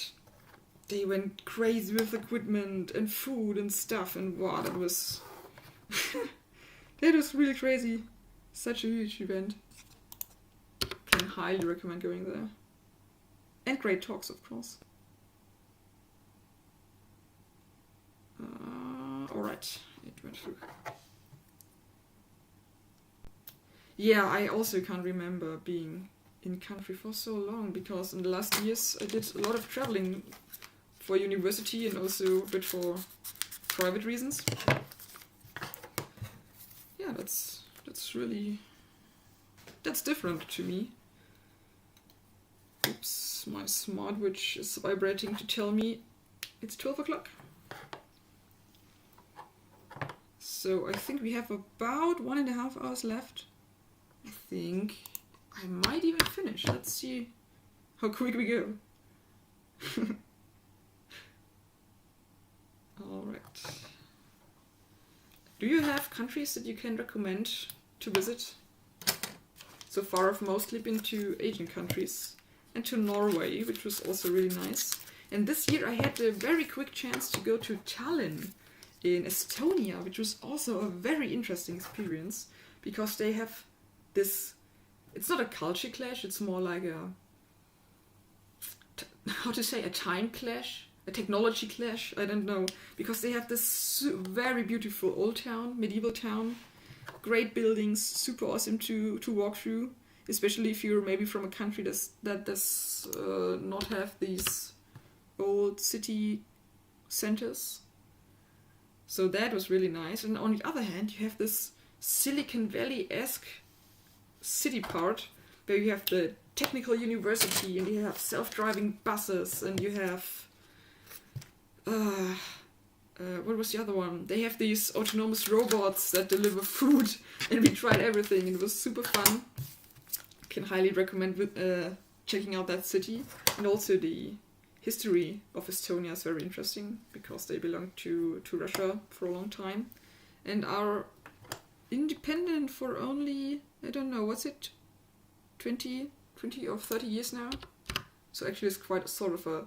S1: they went crazy with equipment and food and stuff. And wow, that was really crazy. Such a huge event. Can highly recommend going there. And great talks, of course. Alright, it went through. Yeah, I also can't remember being in country for so long, because in the last years I did a lot of traveling for university and also a bit for private reasons. Yeah, that's different to me. Oops, my smartwatch is vibrating to tell me it's 12 o'clock. So I think we have about 1.5 hours left. I think I might even finish. Let's see how quick we go. Alright. Do you have countries that you can recommend to visit? So far I've mostly been to Asian countries and to Norway, which was also really nice. And this year I had a very quick chance to go to Tallinn in Estonia, which was also a very interesting experience because they have this, it's not a culture clash, it's more like a, how to say, a time clash, a technology clash, I don't know, because they have this very beautiful old town, medieval town, great buildings, super awesome to walk through, especially if you're maybe from a country that does not have these old city centers. So that was really nice. And on the other hand, you have this Silicon Valley-esque city part where you have the technical university and you have self-driving buses and you have what was the other one? They have these autonomous robots that deliver food, and we tried everything. It was super fun. Can highly recommend checking out that city. And also the history of Estonia is very interesting because they belong to Russia for a long time and are independent for only, I don't know, what's it, 20 or 30 years now? So actually it's quite sort of a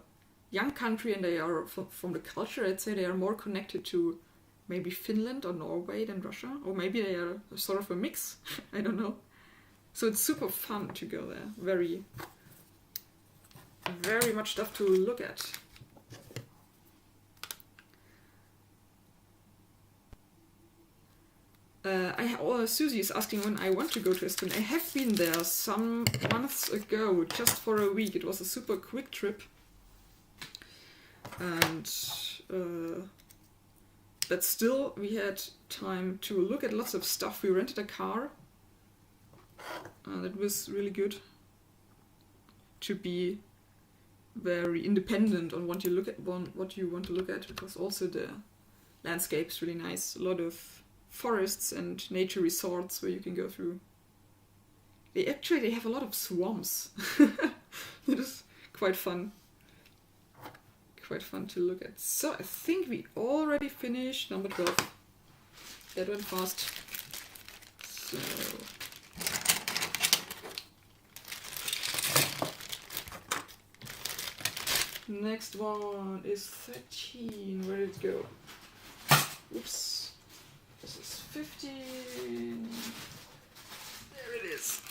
S1: young country, and they are, from the culture, I'd say they are more connected to maybe Finland or Norway than Russia, or maybe they are sort of a mix, I don't know. So it's super fun to go there, very much stuff to look at. Susie is asking when I want to go to Estonia. I have been there some months ago, just for a week. It was a super quick trip. And but still we had time to look at lots of stuff. We rented a car. That was really good to be very independent on what you look at, what you want to look at, because also the landscape is really nice. A lot of forests and nature resorts where you can go through. They have a lot of swamps. It is quite fun. Quite fun to look at. So I think we already finished number 12. That went fast. So next one is 13. Where did it go? Oops. This is 15. There it is.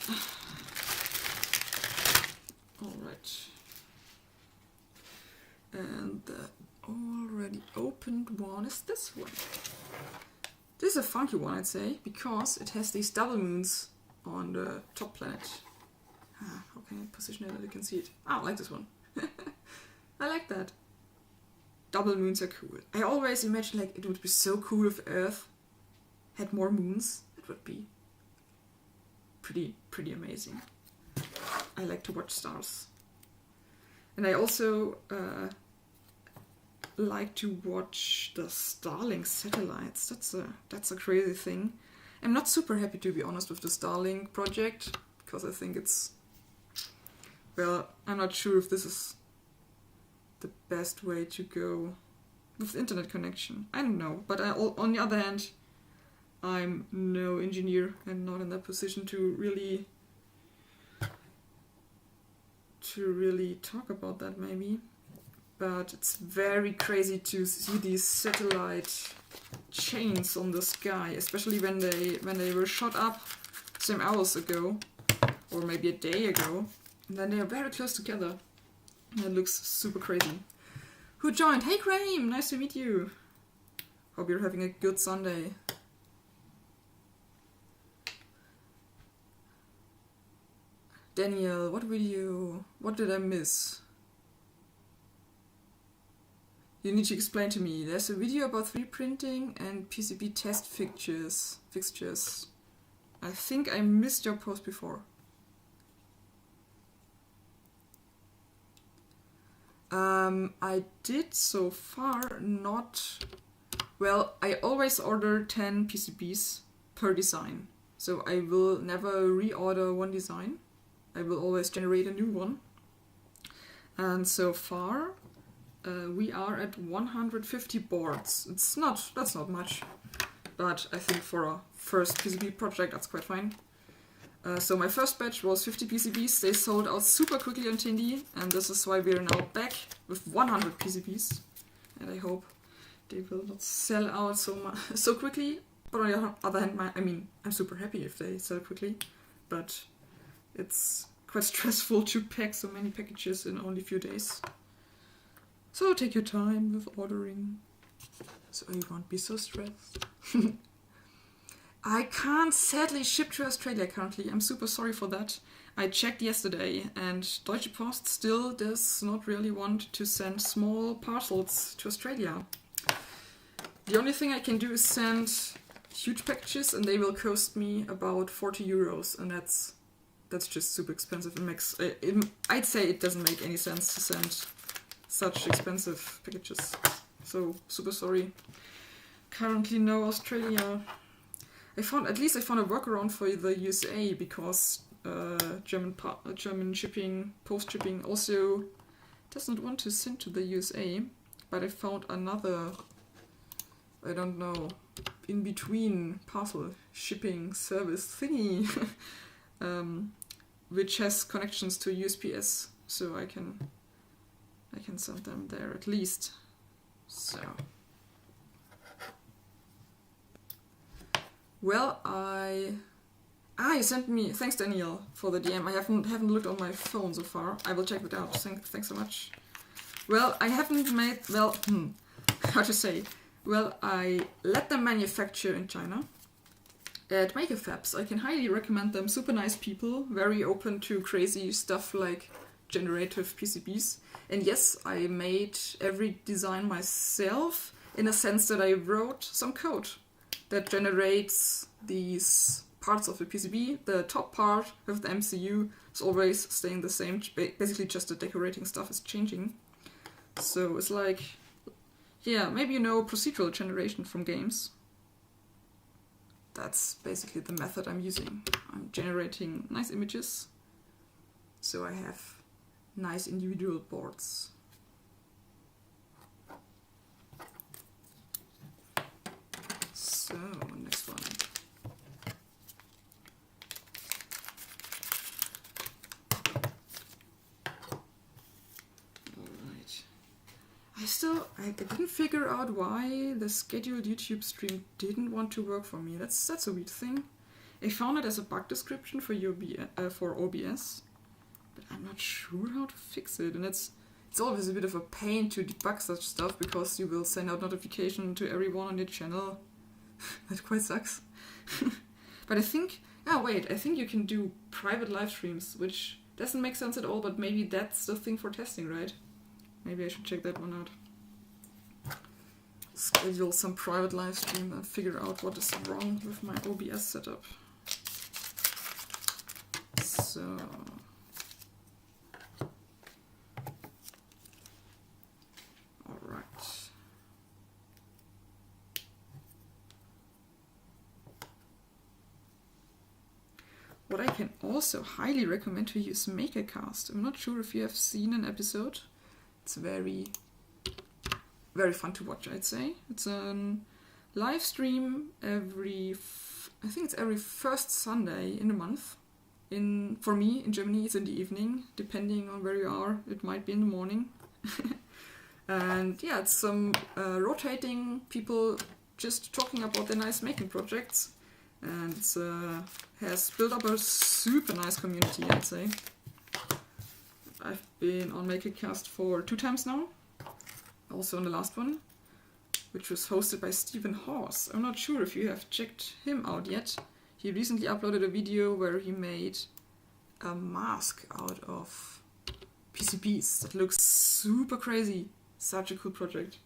S1: Alright. And the already opened one is this one. This is a funky one, I'd say, because it has these double moons on the top planet. How can I position it that you can see it? I like this one. I like that. Double moons are cool. I always imagine like it would be so cool if Earth had more moons. It would be pretty amazing. I like to watch stars. And I also like to watch the Starlink satellites. That's a crazy thing. I'm not super happy, to be honest, with the Starlink project, because I think it's, well, I'm not sure if this is the best way to go with internet connection. I don't know, but on the other hand, I'm no engineer and not in that position to really talk about that maybe. But it's very crazy to see these satellite chains on the sky, especially when they were shot up some hours ago, or maybe a day ago, and then they are very close together. And it looks super crazy. Who joined? Hey Graham, nice to meet you. Hope you're having a good Sunday. Daniel, what did I miss? You need to explain to me. There's a video about 3D printing and PCB test fixtures. I think I missed your post before. I did so far not... Well, I always order 10 PCBs per design. So I will never reorder one design. I will always generate a new one. And so far, we are at 150 boards. That's not much, but I think for a first PCB project, that's quite fine. So my first batch was 50 PCBs. They sold out super quickly on Tindy, and this is why we are now back with 100 PCBs. And I hope they will not sell out so quickly. But on the other hand, I'm super happy if they sell quickly, but it's quite stressful to pack so many packages in only a few days. So take your time with ordering, so you won't be so stressed. I can't sadly ship to Australia currently. I'm super sorry for that. I checked yesterday and Deutsche Post still does not really want to send small parcels to Australia. The only thing I can do is send huge packages and they will cost me about 40 euros, and that's just super expensive. I'd say it doesn't make any sense to send such expensive packages. So super sorry. Currently no Australia. I found a workaround for the USA because German shipping, post shipping also does not want to send to the USA. But I found another, I don't know, in between parcel shipping service thingy, which has connections to USPS, so I can send them there at least. So. Well, you sent me, thanks Daniel for the DM. I haven't looked on my phone so far. I will check it out. Thanks so much. Well, I haven't made, how to say? Well, I let them manufacture in China at Maker Fabs. I can highly recommend them. Super nice people, very open to crazy stuff like generative PCBs. And yes, I made every design myself in a sense that I wrote some code that generates these parts of the PCB. The top part with the MCU is always staying the same. Basically just the decorating stuff is changing. So it's like, yeah, maybe you know procedural generation from games. That's basically the method I'm using. I'm generating nice images, so I have nice individual boards. So, next one. Alright. I didn't figure out why the scheduled YouTube stream didn't want to work for me. That's a weird thing. I found it as a bug description for OBS, but I'm not sure how to fix it. And it's always a bit of a pain to debug such stuff because you will send out notification to everyone on your channel. That quite sucks. But I think you can do private live streams, which doesn't make sense at all, but maybe that's the thing for testing, right? Maybe I should check that one out. Schedule some private live stream and figure out what is wrong with my OBS setup. So... Alright. What I can also highly recommend to you is MakerCast. I'm not sure if you have seen an episode. It's very, very fun to watch, I'd say. It's a live stream every first Sunday in a month. For me, in Germany, it's in the evening. Depending on where you are, it might be in the morning. And yeah, it's some rotating people just talking about their nice making projects. And it has built up a super nice community, I'd say. I've been on MakerCast for 2 times now. Also on the last one, which was hosted by Stephen Hawes. I'm not sure if you have checked him out yet. He recently uploaded a video where he made a mask out of PCBs that looks super crazy. Such a cool project.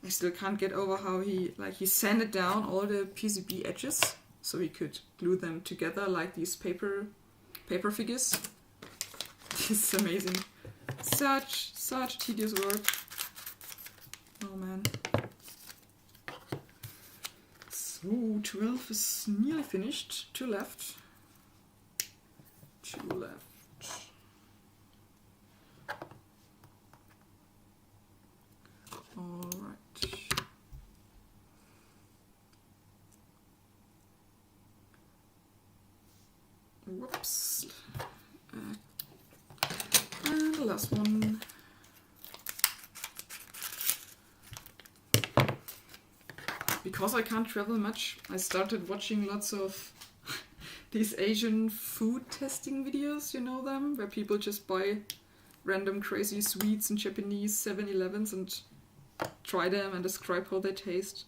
S1: I still can't get over how he sanded down all the PCB edges so he could glue them together like these paper figures. This is amazing. Such tedious work. Oh man. So 12 is nearly finished. 2 left. 2 left. Alright. Whoops. And the last one. Because I can't travel much, I started watching lots of these Asian food testing videos, you know them? Where people just buy random crazy sweets in Japanese 7-Elevens and try them and describe how they taste.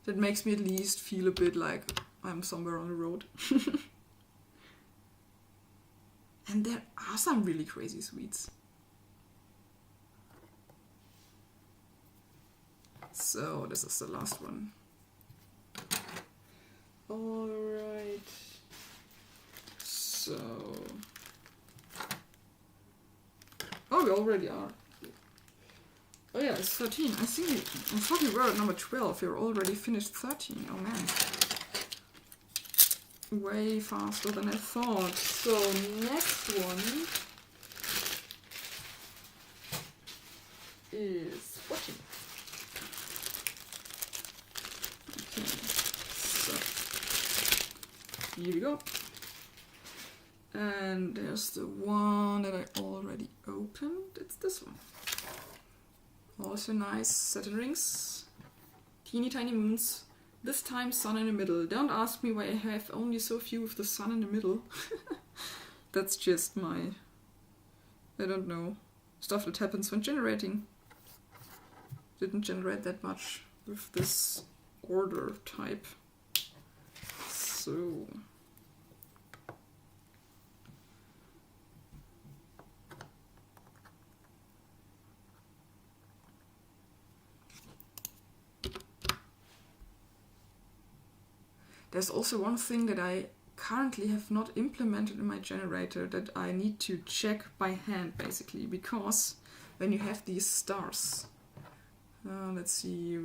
S1: That makes me at least feel a bit like I'm somewhere on the road. And there are some really crazy sweets. So this is the last one. Alright. So... Oh, we already are. Oh yeah, it's 13. I thought we were at number 12. We're already finished 13. Oh man. Way faster than I thought. So next one is 14. Okay, so here we go. And there's the one that I already opened. It's this one. Also nice Saturn rings. Teeny tiny moons. This time sun in the middle. Don't ask me why I have only so few with the sun in the middle. That's just my... I don't know. Stuff that happens when generating. Didn't generate that much with this order type. So... There's also one thing that I currently have not implemented in my generator that I need to check by hand, basically, because when you have these stars, let's see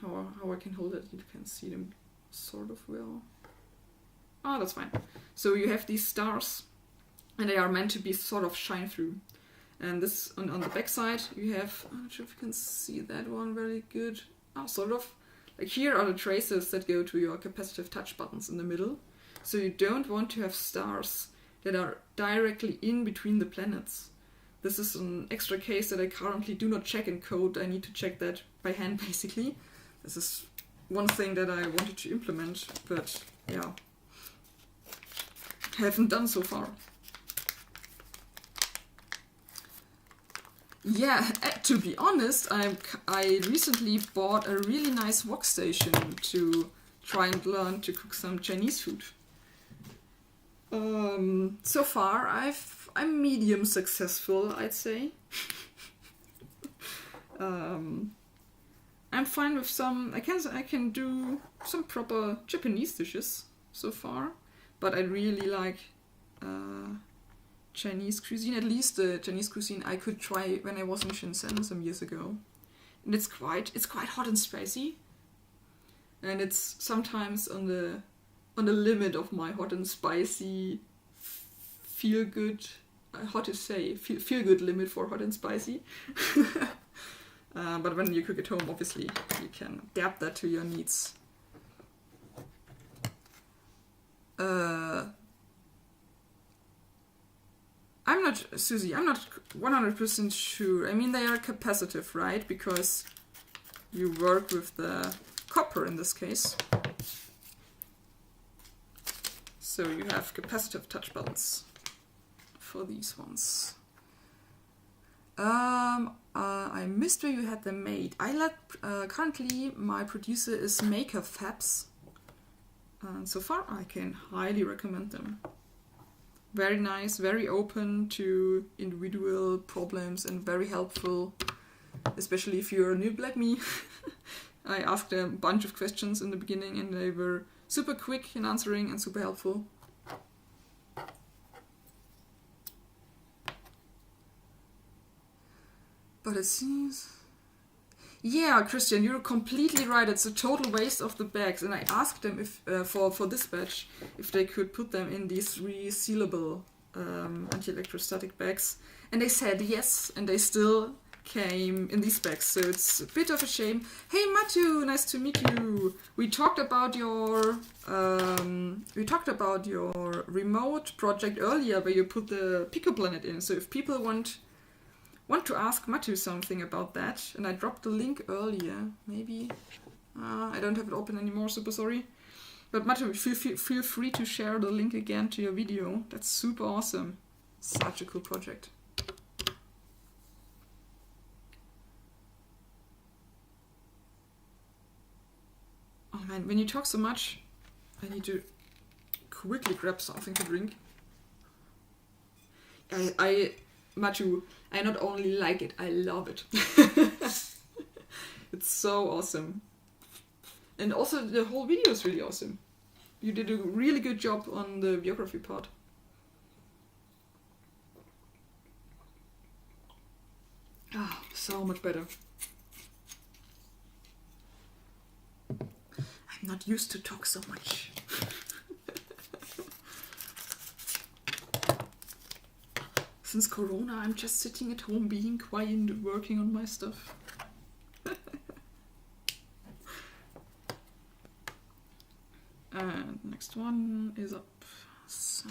S1: how I can hold it. You can see them sort of well. Oh, that's fine. So you have these stars, and they are meant to be sort of shine through. And this on the back side, you have, I'm not sure if you can see that one very good. Oh, sort of. Like here are the traces that go to your capacitive touch buttons in the middle. So you don't want to have stars that are directly in between the planets. This is an extra case that I currently do not check in code. I need to check that by hand, basically. This is one thing that I wanted to implement, but yeah, haven't done so far. Yeah, to be honest, I recently bought a really nice wok station to try and learn to cook some Chinese food. So far, I'm medium successful, I'd say. I'm fine with some. I can do some proper Japanese dishes so far, but I really like Chinese cuisine, at least the Chinese cuisine I could try when I was in Shenzhen some years ago. And it's quite hot and spicy. And it's sometimes on the limit of my hot and spicy feel good limit for hot and spicy. But when you cook at home, obviously you can adapt that to your needs. I'm not 100% sure. I mean, they are capacitive, right? Because you work with the copper in this case. So you have capacitive touch buttons for these ones. I missed where you had them made. Currently my producer is Maker Fabs. And so far I can highly recommend them. Very nice, very open to individual problems and very helpful especially if you're a noob like me. I asked a bunch of questions in the beginning and they were super quick in answering and super helpful. But it seems... Yeah, Christian, you're completely right. It's a total waste of the bags. And I asked them if for this batch if they could put them in these resealable anti-electrostatic bags. And they said yes, and they still came in these bags. So it's a bit of a shame. Hey, Matu, nice to meet you. We talked about your remote project earlier, where you put the PicoPlanet in. So if people want to ask Matu something about that, and I dropped the link earlier, maybe. I don't have it open anymore, super sorry. But Matu, feel free to share the link again to your video. That's super awesome. Such a cool project. Oh man, when you talk so much, I need to quickly grab something to drink. Matu, I not only like it, I love it. It's so awesome. And also the whole video is really awesome. You did a really good job on the biography part. Ah, so much better. I'm not used to talk so much. Since Corona, I'm just sitting at home, being quiet and working on my stuff. And next one is up. So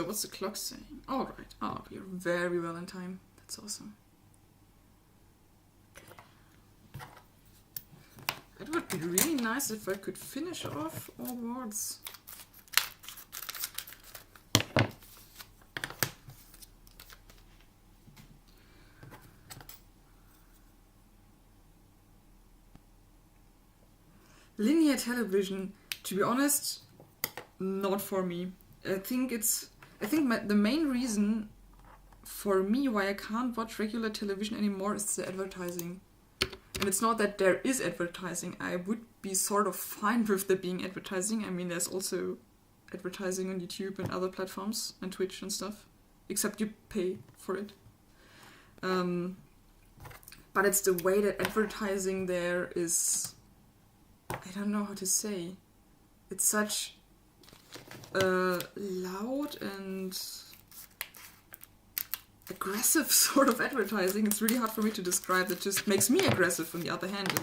S1: what's the clock saying? All right. Oh, we're very well in time. That's awesome. It would be really nice if I could finish off all words. Linear television, to be honest, not for me. I think the main reason for me why I can't watch regular television anymore is the advertising. And it's not that there is advertising. I would be sort of fine with there being advertising. I mean, there's also advertising on YouTube and other platforms and Twitch and stuff, except you pay for it. But it's the way that advertising there is... I don't know how to say. It's such loud and aggressive sort of advertising. It's really hard for me to describe. It just makes me aggressive on the other hand,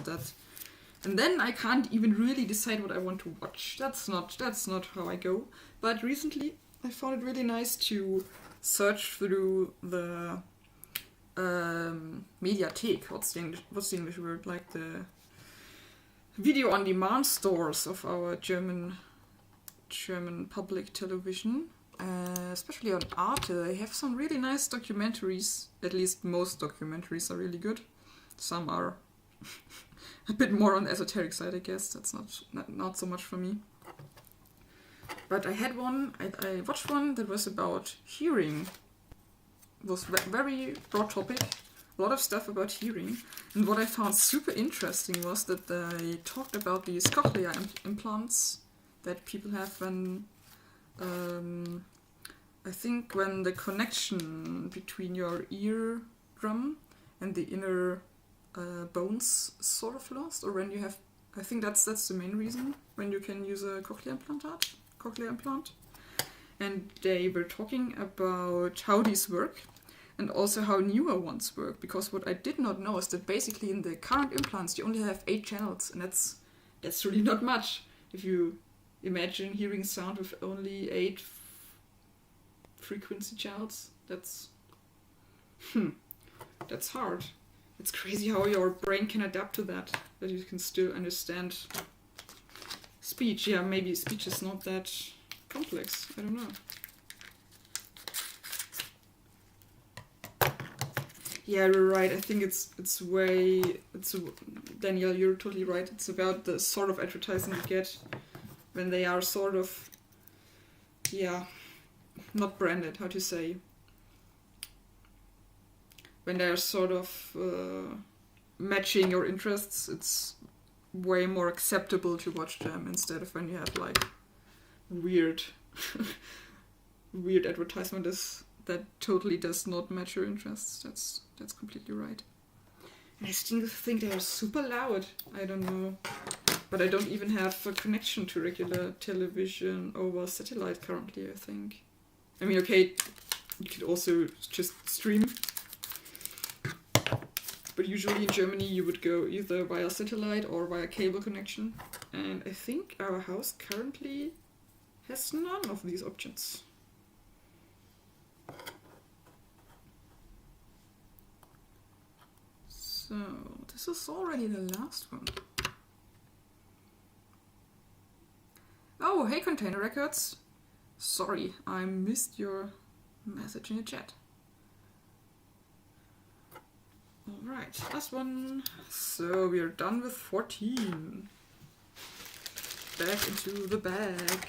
S1: and then I can't even really decide what I want to watch. That's not how I go. But recently I found it really nice to search through the Mediathek. What's the English word? Like the video on demand stores of our German public television, especially on Arte. They have some really nice documentaries. At least most documentaries are really good. Some are a bit more on the esoteric side, I guess. That's not so much for me. But I had one. I watched one that was about hearing. It was a very broad topic. A lot of stuff about hearing, and what I found super interesting was that they talked about these cochlear implants that people have when, I think when the connection between your eardrum and the inner bones sort of lost, or when you have, I think that's the main reason when you can use a cochlear implant. And they were talking about how these work. And also how newer ones work, because what I did not know is that basically in the current implants you only have 8 channels, and that's really not much. If you imagine hearing sound with only 8 frequency channels, that's hard. It's crazy how your brain can adapt to that you can still understand speech. Yeah, maybe speech is not that complex. I don't know. Yeah, you're right. I think it's Daniel, you're totally right. It's about the sort of advertising you get when they are sort of, yeah, not branded, how to say. when they're sort of matching your interests, it's way more acceptable to watch them instead of when you have like weird weird advertisement that totally does not match your interests. That's completely right. And I still think they are super loud. I don't know. But I don't even have a connection to regular television over satellite currently, I think. I mean, okay, you could also just stream. But usually in Germany you would go either via satellite or via cable connection. And I think our house currently has none of these options. So, this is already the last one. Oh, hey Container Records. Sorry, I missed your message in the chat. Alright, last one. So we are done with 14. Back into the bag.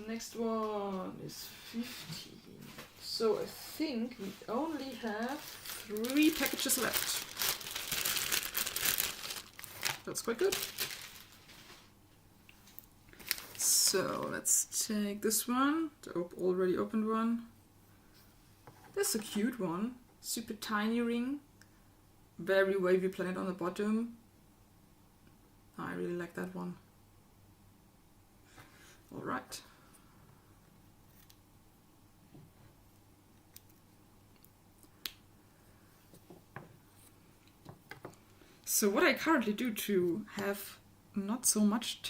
S1: Next one is 15. So I think we only have 3 packages left. That's quite good. So let's take this one, the already opened one. That's a cute one. Super tiny ring. Very wavy planet on the bottom. I really like that one. Alright. So what I currently do to have not so much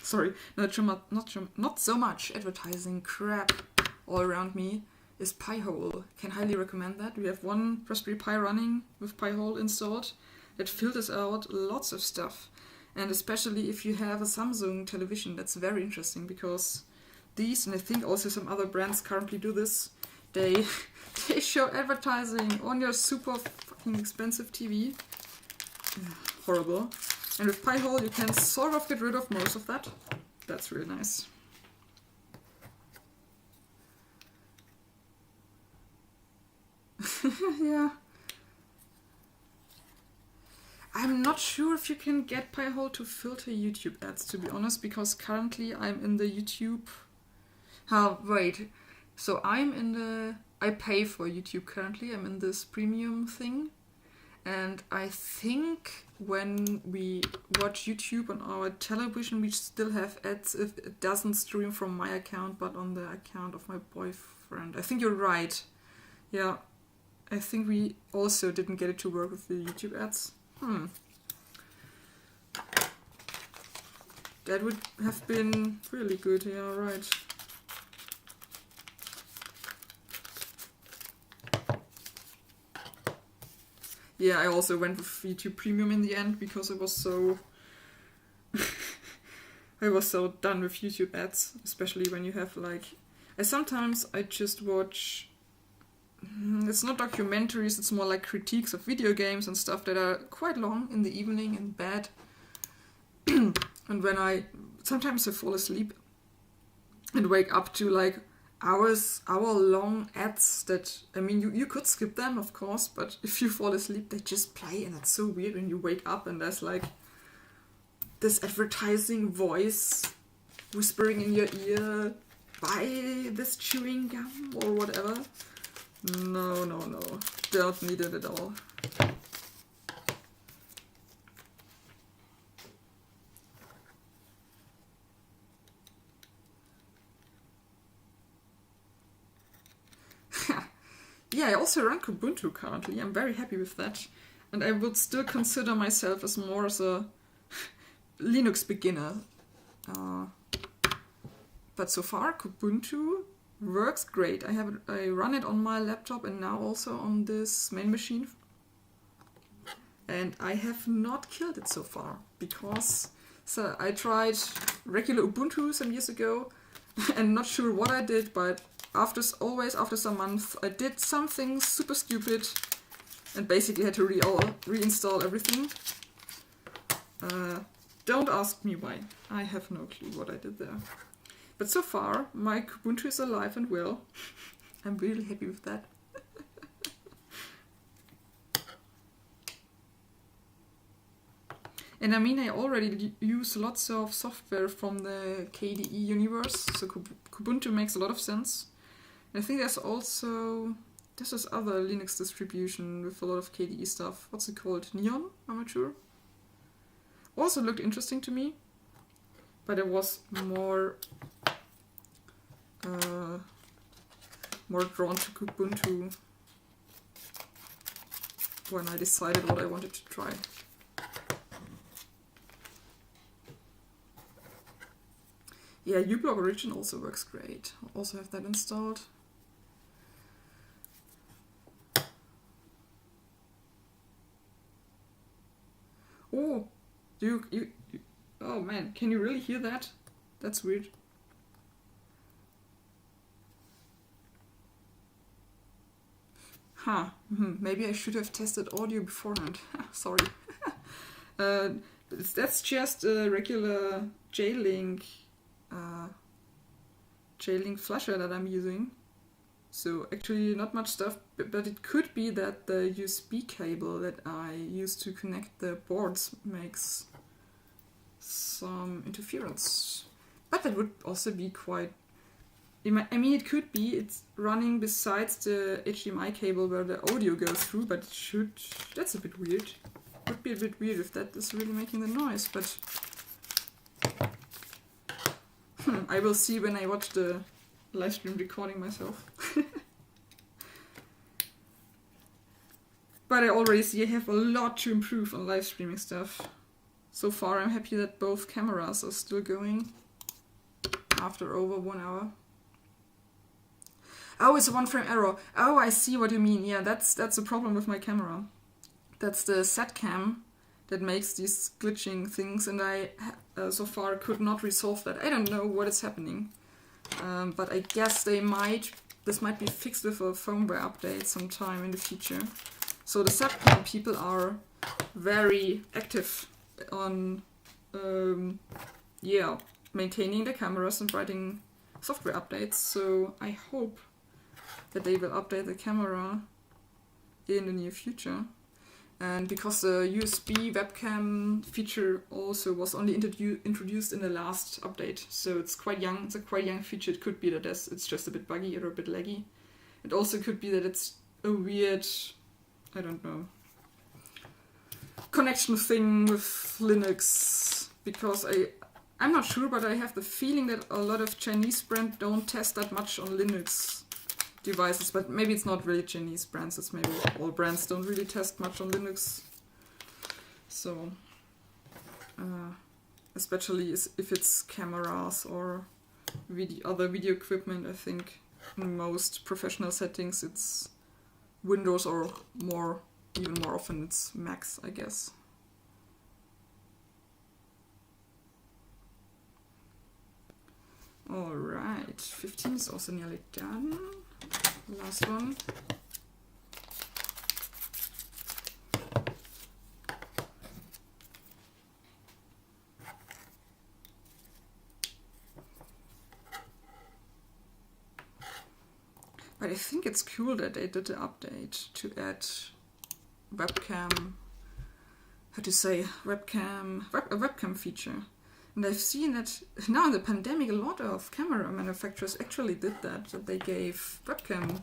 S1: sorry, not so much advertising crap all around me is Pi-hole. Can highly recommend that. We have one Raspberry Pi running with Pi-hole installed that filters out lots of stuff. And especially if you have a Samsung television, that's very interesting because these, and I think also some other brands currently do this, they show advertising on your super fucking expensive TV. Horrible. And with Pi-hole you can sort of get rid of most of that. That's really nice. Yeah. I'm not sure if you can get Pi-hole to filter YouTube ads, to be honest, because currently I'm in the YouTube... wait. So I pay for YouTube currently. I'm in this premium thing. And I think when we watch YouTube on our television, we still have ads if it doesn't stream from my account, but on the account of my boyfriend. I think you're right. Yeah. I think we also didn't get it to work with the YouTube ads. That would have been really good, yeah, right. Yeah, I also went with YouTube Premium in the end because I was so I was so done with YouTube ads, especially when you have like I just watch it's not documentaries, it's more like critiques of video games and stuff that are quite long in the evening and bad. And when sometimes I fall asleep and wake up to like hour-long ads that, I mean, you could skip them, of course, but if you fall asleep, they just play, and it's so weird when you wake up and there's like this advertising voice whispering in your ear, buy this chewing gum or whatever. No. Don't need it at all. Yeah, I also run Kubuntu currently. I'm very happy with that. And I would still consider myself as more as a Linux beginner. But so far, Kubuntu works great. I run it on my laptop and now also on this main machine. And I have not killed it so far. Because I tried regular Ubuntu some years ago. And not sure what I did, but after some months, I did something super stupid and basically had to reinstall everything. Don't ask me why. I have no clue what I did there. But so far, my Kubuntu is alive and well. I'm really happy with that. And I mean, I already use lots of software from the KDE universe, so Kubuntu makes a lot of sense. And I think there's this other Linux distribution with a lot of KDE stuff. What's it called? Neon? I'm not sure. Also looked interesting to me, but it was more drawn to Kubuntu when I decided what I wanted to try. Yeah, uBlock Origin also works great. I also have that installed. Oh, oh man, can you really hear that? That's weird. Huh, maybe I should have tested audio beforehand. Sorry. That's just a regular J-Link flasher that I'm using. So actually not much stuff, but it could be that the USB cable that I use to connect the boards makes some interference. But that would also be quite... I mean, it could be it's running besides the HDMI cable where the audio goes through, but it should... That's a bit weird. Would be a bit weird if that is really making the noise, but... I will see when I watch the live stream recording myself. But I already see I have a lot to improve on live streaming stuff. So far I'm happy that both cameras are still going after over 1 hour. Oh, it's a 1-frame error. Oh, I see what you mean. Yeah, that's a problem with my camera. That's the SATcam that makes these glitching things, and I so far could not resolve that. I don't know what is happening, but I guess this might be fixed with a firmware update sometime in the future. So the SATcam people are very active on maintaining the cameras and writing software updates. So I hope that they will update the camera in the near future. And because the USB webcam feature also was only introduced in the last update, so it's quite young. It's a quite young feature. It could be that it's just a bit buggy or a bit laggy. It also could be that it's a weird, I don't know, connection thing with Linux. Because I'm not sure, but I have the feeling that a lot of Chinese brands don't test that much on Linux devices, but maybe it's not really Chinese brands, it's maybe all brands don't really test much on Linux. So, especially if it's cameras or other video equipment, I think in most professional settings it's Windows or even more often it's Macs, I guess. Alright, 15 is also nearly done. Last one. But I think it's cool that they did the update to add webcam, a webcam feature. And I've seen that now in the pandemic, a lot of camera manufacturers actually did that they gave webcam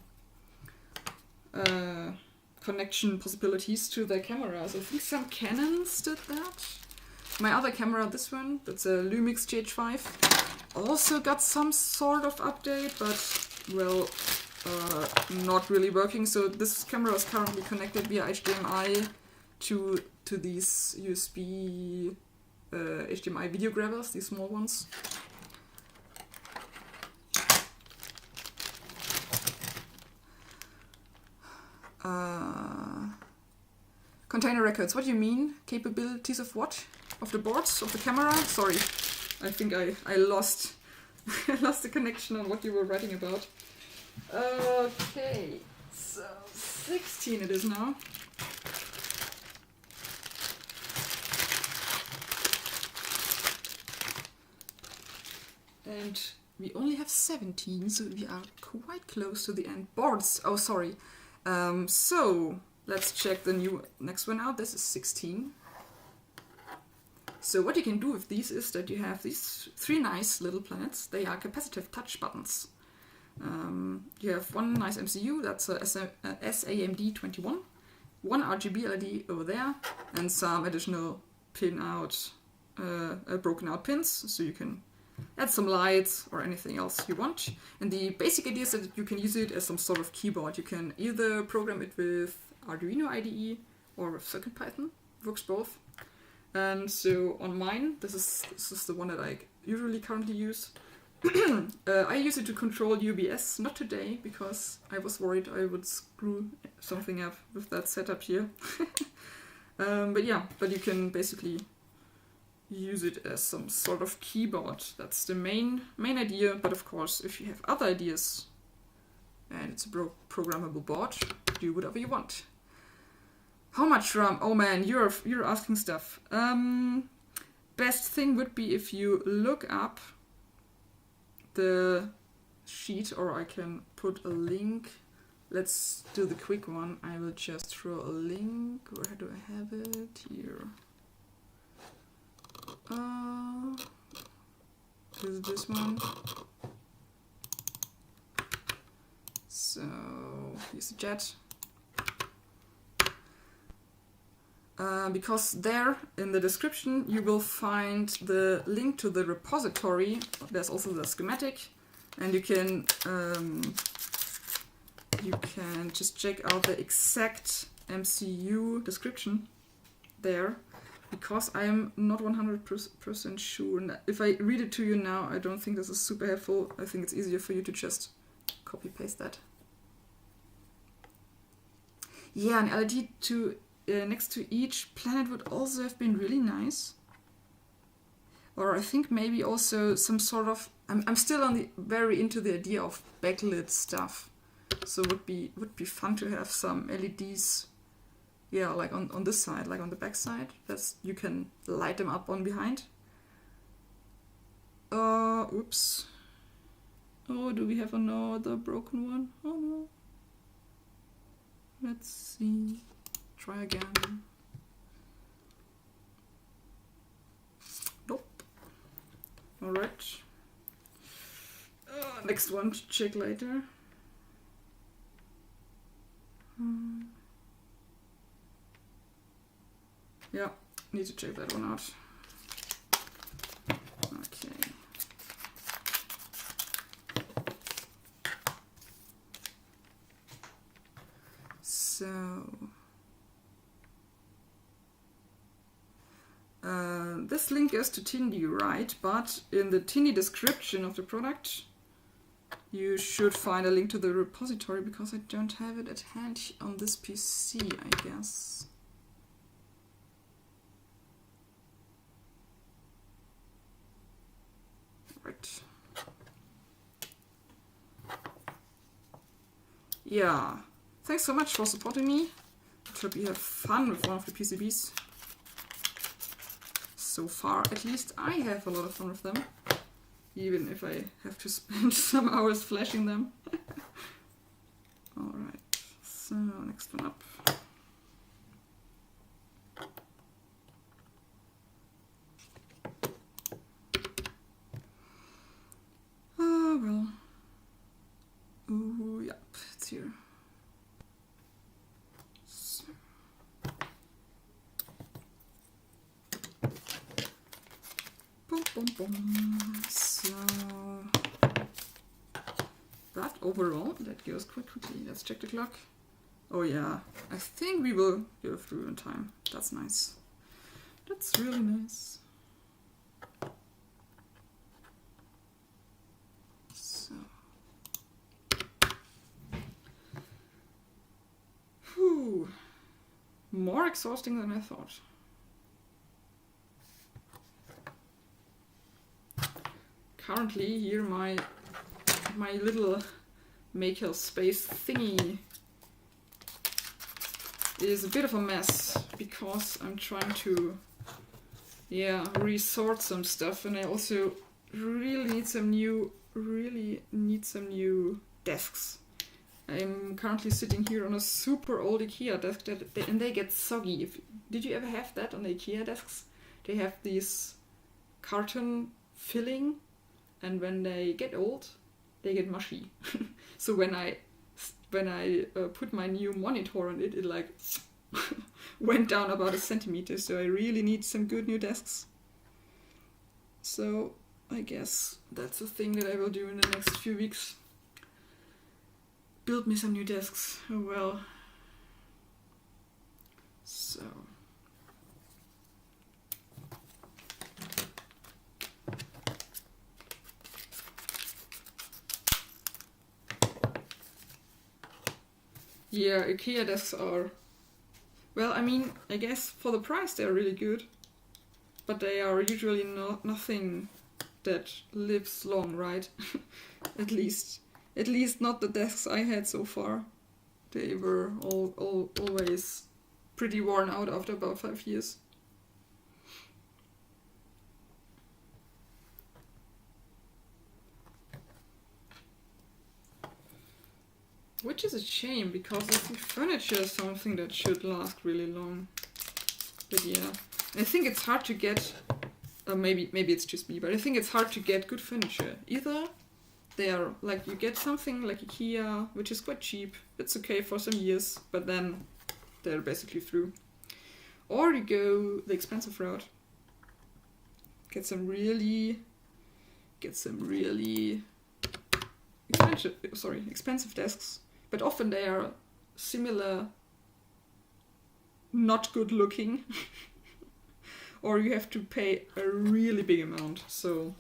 S1: connection possibilities to their cameras. I think some Canons did that. My other camera, this one, that's a Lumix GH5, also got some sort of update, but, well, not really working. So this camera is currently connected via HDMI to these USB HDMI video grabbers, these small ones. Container records, what do you mean? Capabilities of what? Of the boards? Of the camera? Sorry, I think I lost lost the connection on what you were writing about. Okay, so 16 it is now. And we only have 17, so we are quite close to the end. Boards, oh sorry. So let's check the next one out. This is 16. So what you can do with these is that you have these 3 nice little planets. They are capacitive touch buttons. You have one nice MCU, that's a SAMD21, one RGB LED over there, and some additional broken out pins, so you can add some lights or anything else you want. And the basic idea is that you can use it as some sort of keyboard. You can either program it with Arduino IDE or with CircuitPython, works both. And so on mine, this is the one that I usually currently use. I use it to control UBS, not today, because I was worried I would screw something up with that setup here. But you can basically use it as some sort of keyboard. That's the main idea, but of course, if you have other ideas and it's a programmable board, do whatever you want. How much RAM? Oh man, you're asking stuff. Best thing would be if you look up the sheet, or I can put a link. Let's do the quick one. I will just throw a link. Where do I have it? Here. Is this one? So here's the jet. Because there in the description you will find the link to the repository. There's also the schematic, and you can just check out the exact MCU description there, because I am not 100% sure. And if I read it to you now, I don't think this is super helpful. I think it's easier for you to just copy paste that. Yeah, an LED to next to each planet would also have been really nice. Or I think maybe also some sort of... I'm still very into the idea of backlit stuff. So would be fun to have some LEDs, yeah, like on this side, like on the back side. You can light them up on behind. Oops. Oh, do we have another broken one? Oh no. Let's see. Try again. Nope. Alright. Next one to check later. Yeah, need to check that one out. Okay. So this link is to Tindy, right? But in the Tindy description of the product, you should find a link to the repository, because I don't have it at hand on this PC, I guess. Right. Yeah. Thanks so much for supporting me. I hope you have fun with one of the PCBs. So far, at least, I have a lot of fun with them. Even if I have to spend some hours flashing them. Alright, so next one up. Oh, well. Ooh, yep, it's here. So. Boom, boom, boom. So, but overall, that goes quite quickly. Let's check the clock. Oh yeah, I think we will go through in time. That's nice. That's really nice. So, whew, more exhausting than I thought. Currently, here my little maker space thingy is a bit of a mess, because I'm trying to, yeah, resort some stuff, and I also really need some new desks. I'm currently sitting here on a super old IKEA desk and they get soggy. Did you ever have that on the IKEA desks? They have this carton filling, and when they get old, they get mushy. So when I put my new monitor on it, it like went down about a centimeter. So I really need some good new desks. So I guess that's a thing that I will do in the next few weeks. Build me some new desks. Oh well. So. Yeah, IKEA desks are... Well, I mean, I guess for the price they're really good. But they are usually nothing that lives long, right? At least not the desks I had so far. They were always pretty worn out after about 5 years. Which is a shame, because I think furniture is something that should last really long. But yeah, I think it's hard to get, maybe it's just me, but I think it's hard to get good furniture. Either they are, like, you get something like IKEA, which is quite cheap, it's okay for some years, but then they're basically through. Or you go the expensive route. Get some really expensive desks. But often they are similar, not good looking. Or you have to pay a really big amount. So,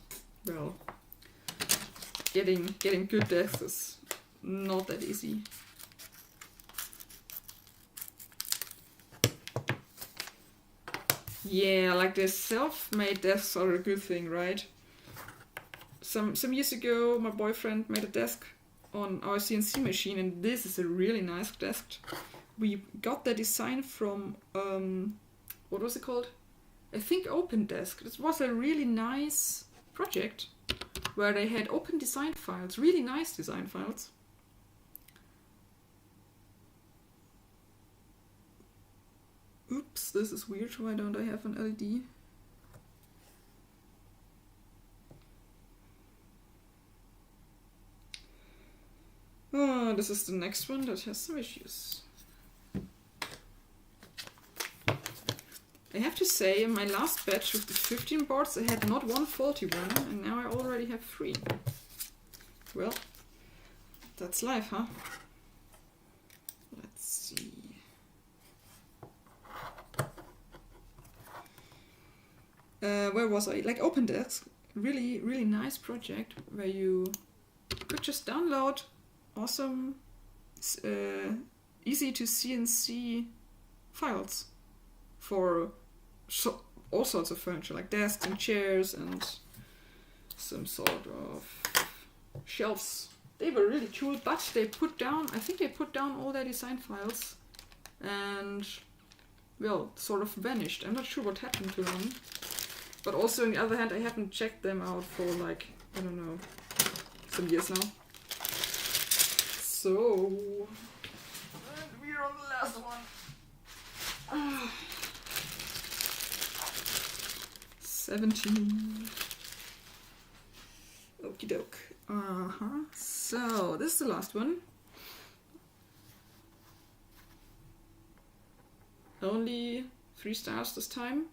S1: well, getting good desks is not that easy. Yeah, like the self-made desks are a good thing, right? Some years ago, my boyfriend made a desk on our CNC machine, and this is a really nice desk. We got the design from, what was it called? I think Open Desk. This was a really nice project where they had open design files, really nice design files. Oops, this is weird. Why don't I have an LED? Oh, this is the next one that has some issues. I have to say, in my last batch with the 15 boards, I had not one faulty one, and now I already have 3. Well, that's life, huh? Let's see. Where was I? Like Open Desk, really, really nice project where you could just download awesome, easy to CNC files for all sorts of furniture, like desks and chairs and some sort of shelves. They were really cool, but I think they put down all their design files and, well, sort of vanished. I'm not sure what happened to them. But also, on the other hand, I haven't checked them out for, like, I don't know, some years now. So, and we're on the last one. 17. Okie doke. So, this is the last one. Only 3 stars this time.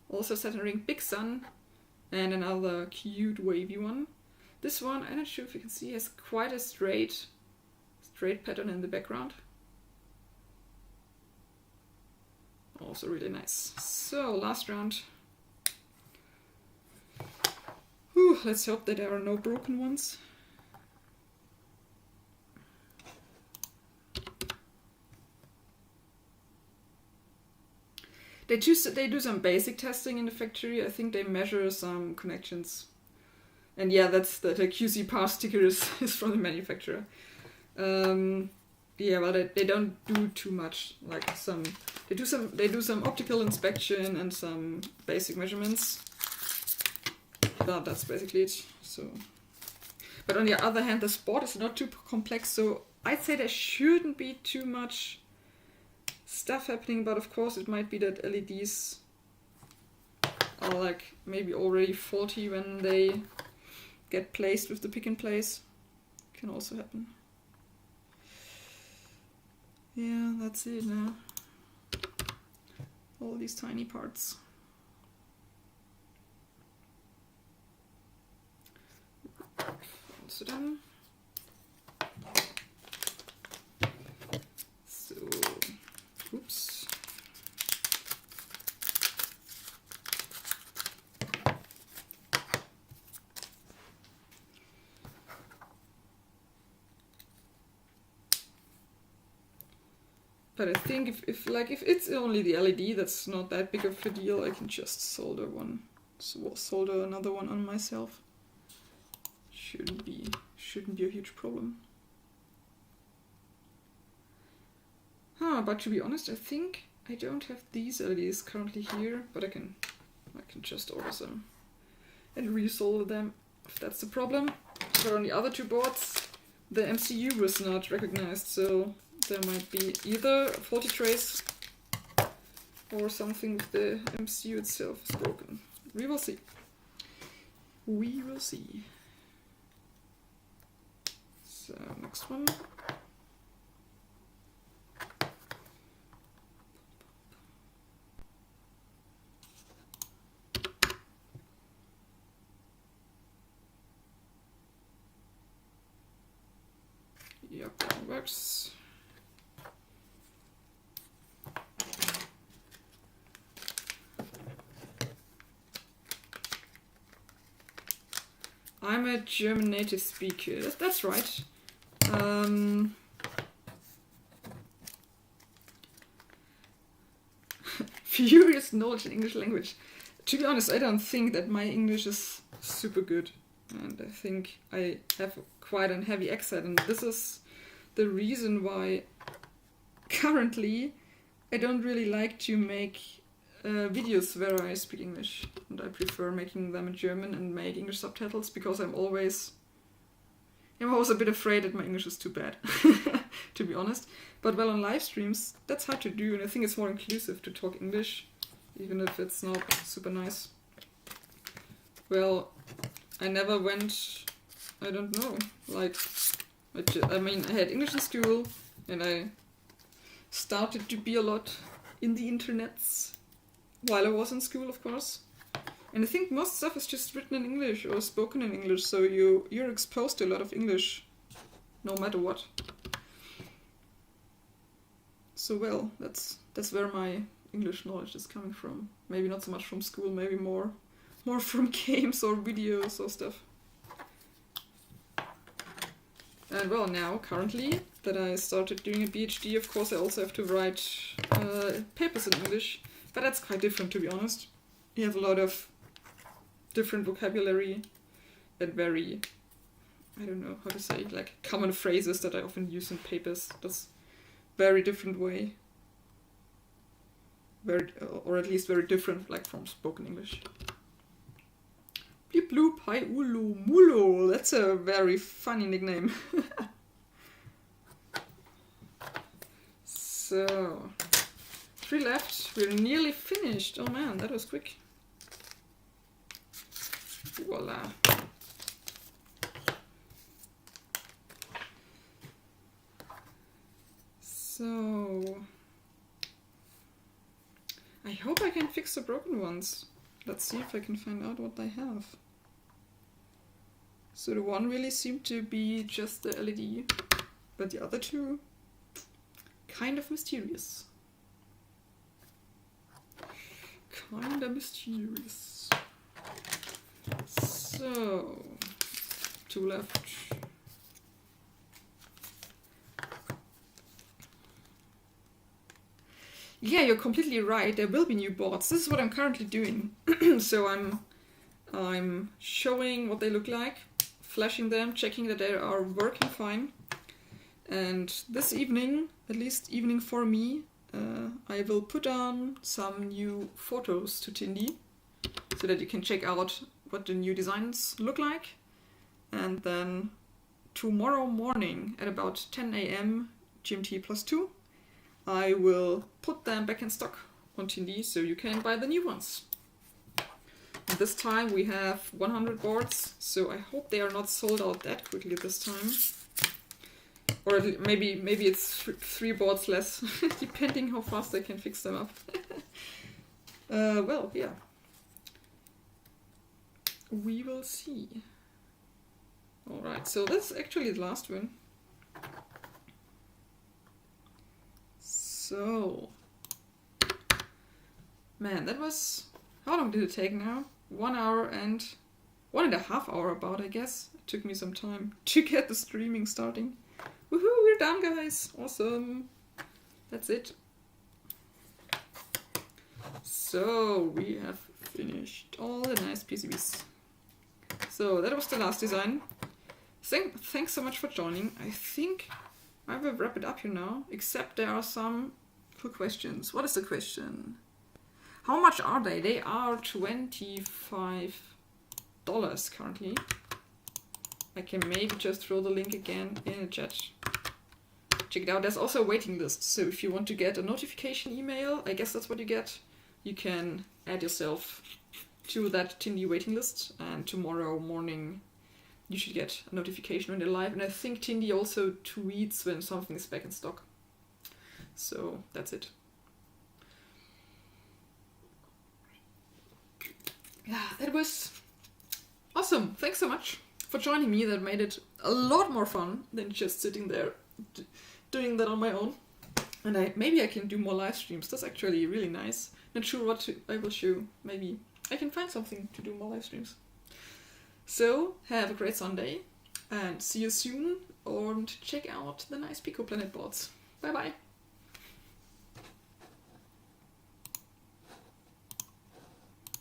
S1: Also centering Big Sun and another cute wavy one. This one, I'm not sure if you can see, has quite a straight pattern in the background. Also really nice. So, last round. Whew, let's hope that there are no broken ones. They do some basic testing in the factory. I think they measure some connections. And yeah, that's the QC pass sticker is from the manufacturer. Yeah, well, they don't do too much. Like they do some optical inspection and some basic measurements. that's basically it. So, but on the other hand, the sport is not too complex, so I'd say there shouldn't be too much stuff happening, but of course it might be that LEDs are like maybe already faulty when they get placed with the pick and place. Can also happen. Yeah, that's it now. All these tiny parts. So then, so, oops. But I think if it's only the LED, that's not that big of a deal. I can just solder another one on myself. Shouldn't be a huge problem. But to be honest, I think I don't have these LEDs currently here, but I can just order some and resolder them if that's the problem. But on the other two boards, the MCU was not recognized, so there might be either a faulty trace or something with the MCU itself is broken. We will see. We will see. So, next one. Yep, that works. I'm a German native speaker. That's right. Furious knowledge in English language. To be honest, I don't think that my English is super good. And I think I have quite a heavy accent. And this is the reason why currently I don't really like to make videos where I speak English. And I prefer making them in German and make English subtitles because I'm always a bit afraid that my English is too bad, to be honest. But well, on live streams, that's hard to do, and I think it's more inclusive to talk English, even if it's not super nice. Well, I never went, I don't know, like, I had English in school, and I started to be a lot in the internets while I was in school, of course. And I think most stuff is just written in English or spoken in English, so you're exposed to a lot of English, no matter what. So well, that's where my English knowledge is coming from. Maybe not so much from school, maybe more from games or videos or stuff. And well, now, currently, that I started doing a PhD, of course I also have to write papers in English, but that's quite different, to be honest. You have a lot of different vocabulary and very, I don't know how to say, like common phrases that I often use in papers. That's very different way. Or at least very different, like from spoken English. Bleep bloop, hi ulu mulo. That's a very funny nickname. So, 3 left. We're nearly finished. Oh man, that was quick. Voila. So, I hope I can fix the broken ones. Let's see if I can find out what I have. So the one really seemed to be just the LED, but the other two, kind of mysterious. Kinda mysterious. So, 2 left. Yeah, you're completely right. There will be new boards. This is what I'm currently doing. So I'm showing what they look like, flashing them, checking that they are working fine. And this evening, at least evening for me, I will put on some new photos to Tindy, so that you can check out what the new designs look like. And then tomorrow morning at about 10 a.m. GMT +2, I will put them back in stock on Tindy so you can buy the new ones. This time we have 100 boards, so I hope they are not sold out that quickly this time. Or maybe it's 3 boards less, depending how fast I can fix them up. Well, yeah. We will see. Alright, so that's actually the last one. So... Man, that was... How long did it take now? 1 hour and... 1.5 hours about, I guess. It took me some time to get the streaming starting. Woohoo, we're done, guys! Awesome! That's it. So, we have finished all the nice PCBs. So, that was the last design. Thanks so much for joining. I think I will wrap it up here now, except there are some cool questions. What is the question? How much are they? They are $25 currently. I can maybe just throw the link again in the chat. Check it out. There's also a waiting list. So if you want to get a notification email, I guess that's what you get. You can add yourself to that Tindy waiting list. And tomorrow morning, you should get a notification when they're live. And I think Tindy also tweets when something is back in stock. So that's it. Yeah, that was awesome. Thanks so much for joining me. That made it a lot more fun than just sitting there doing that on my own. And maybe I can do more live streams. That's actually really nice. Not sure what I will show. Maybe I can find something to do more live streams. So, have a great Sunday and see you soon. And check out the nice PicoPlanet boards. Bye bye.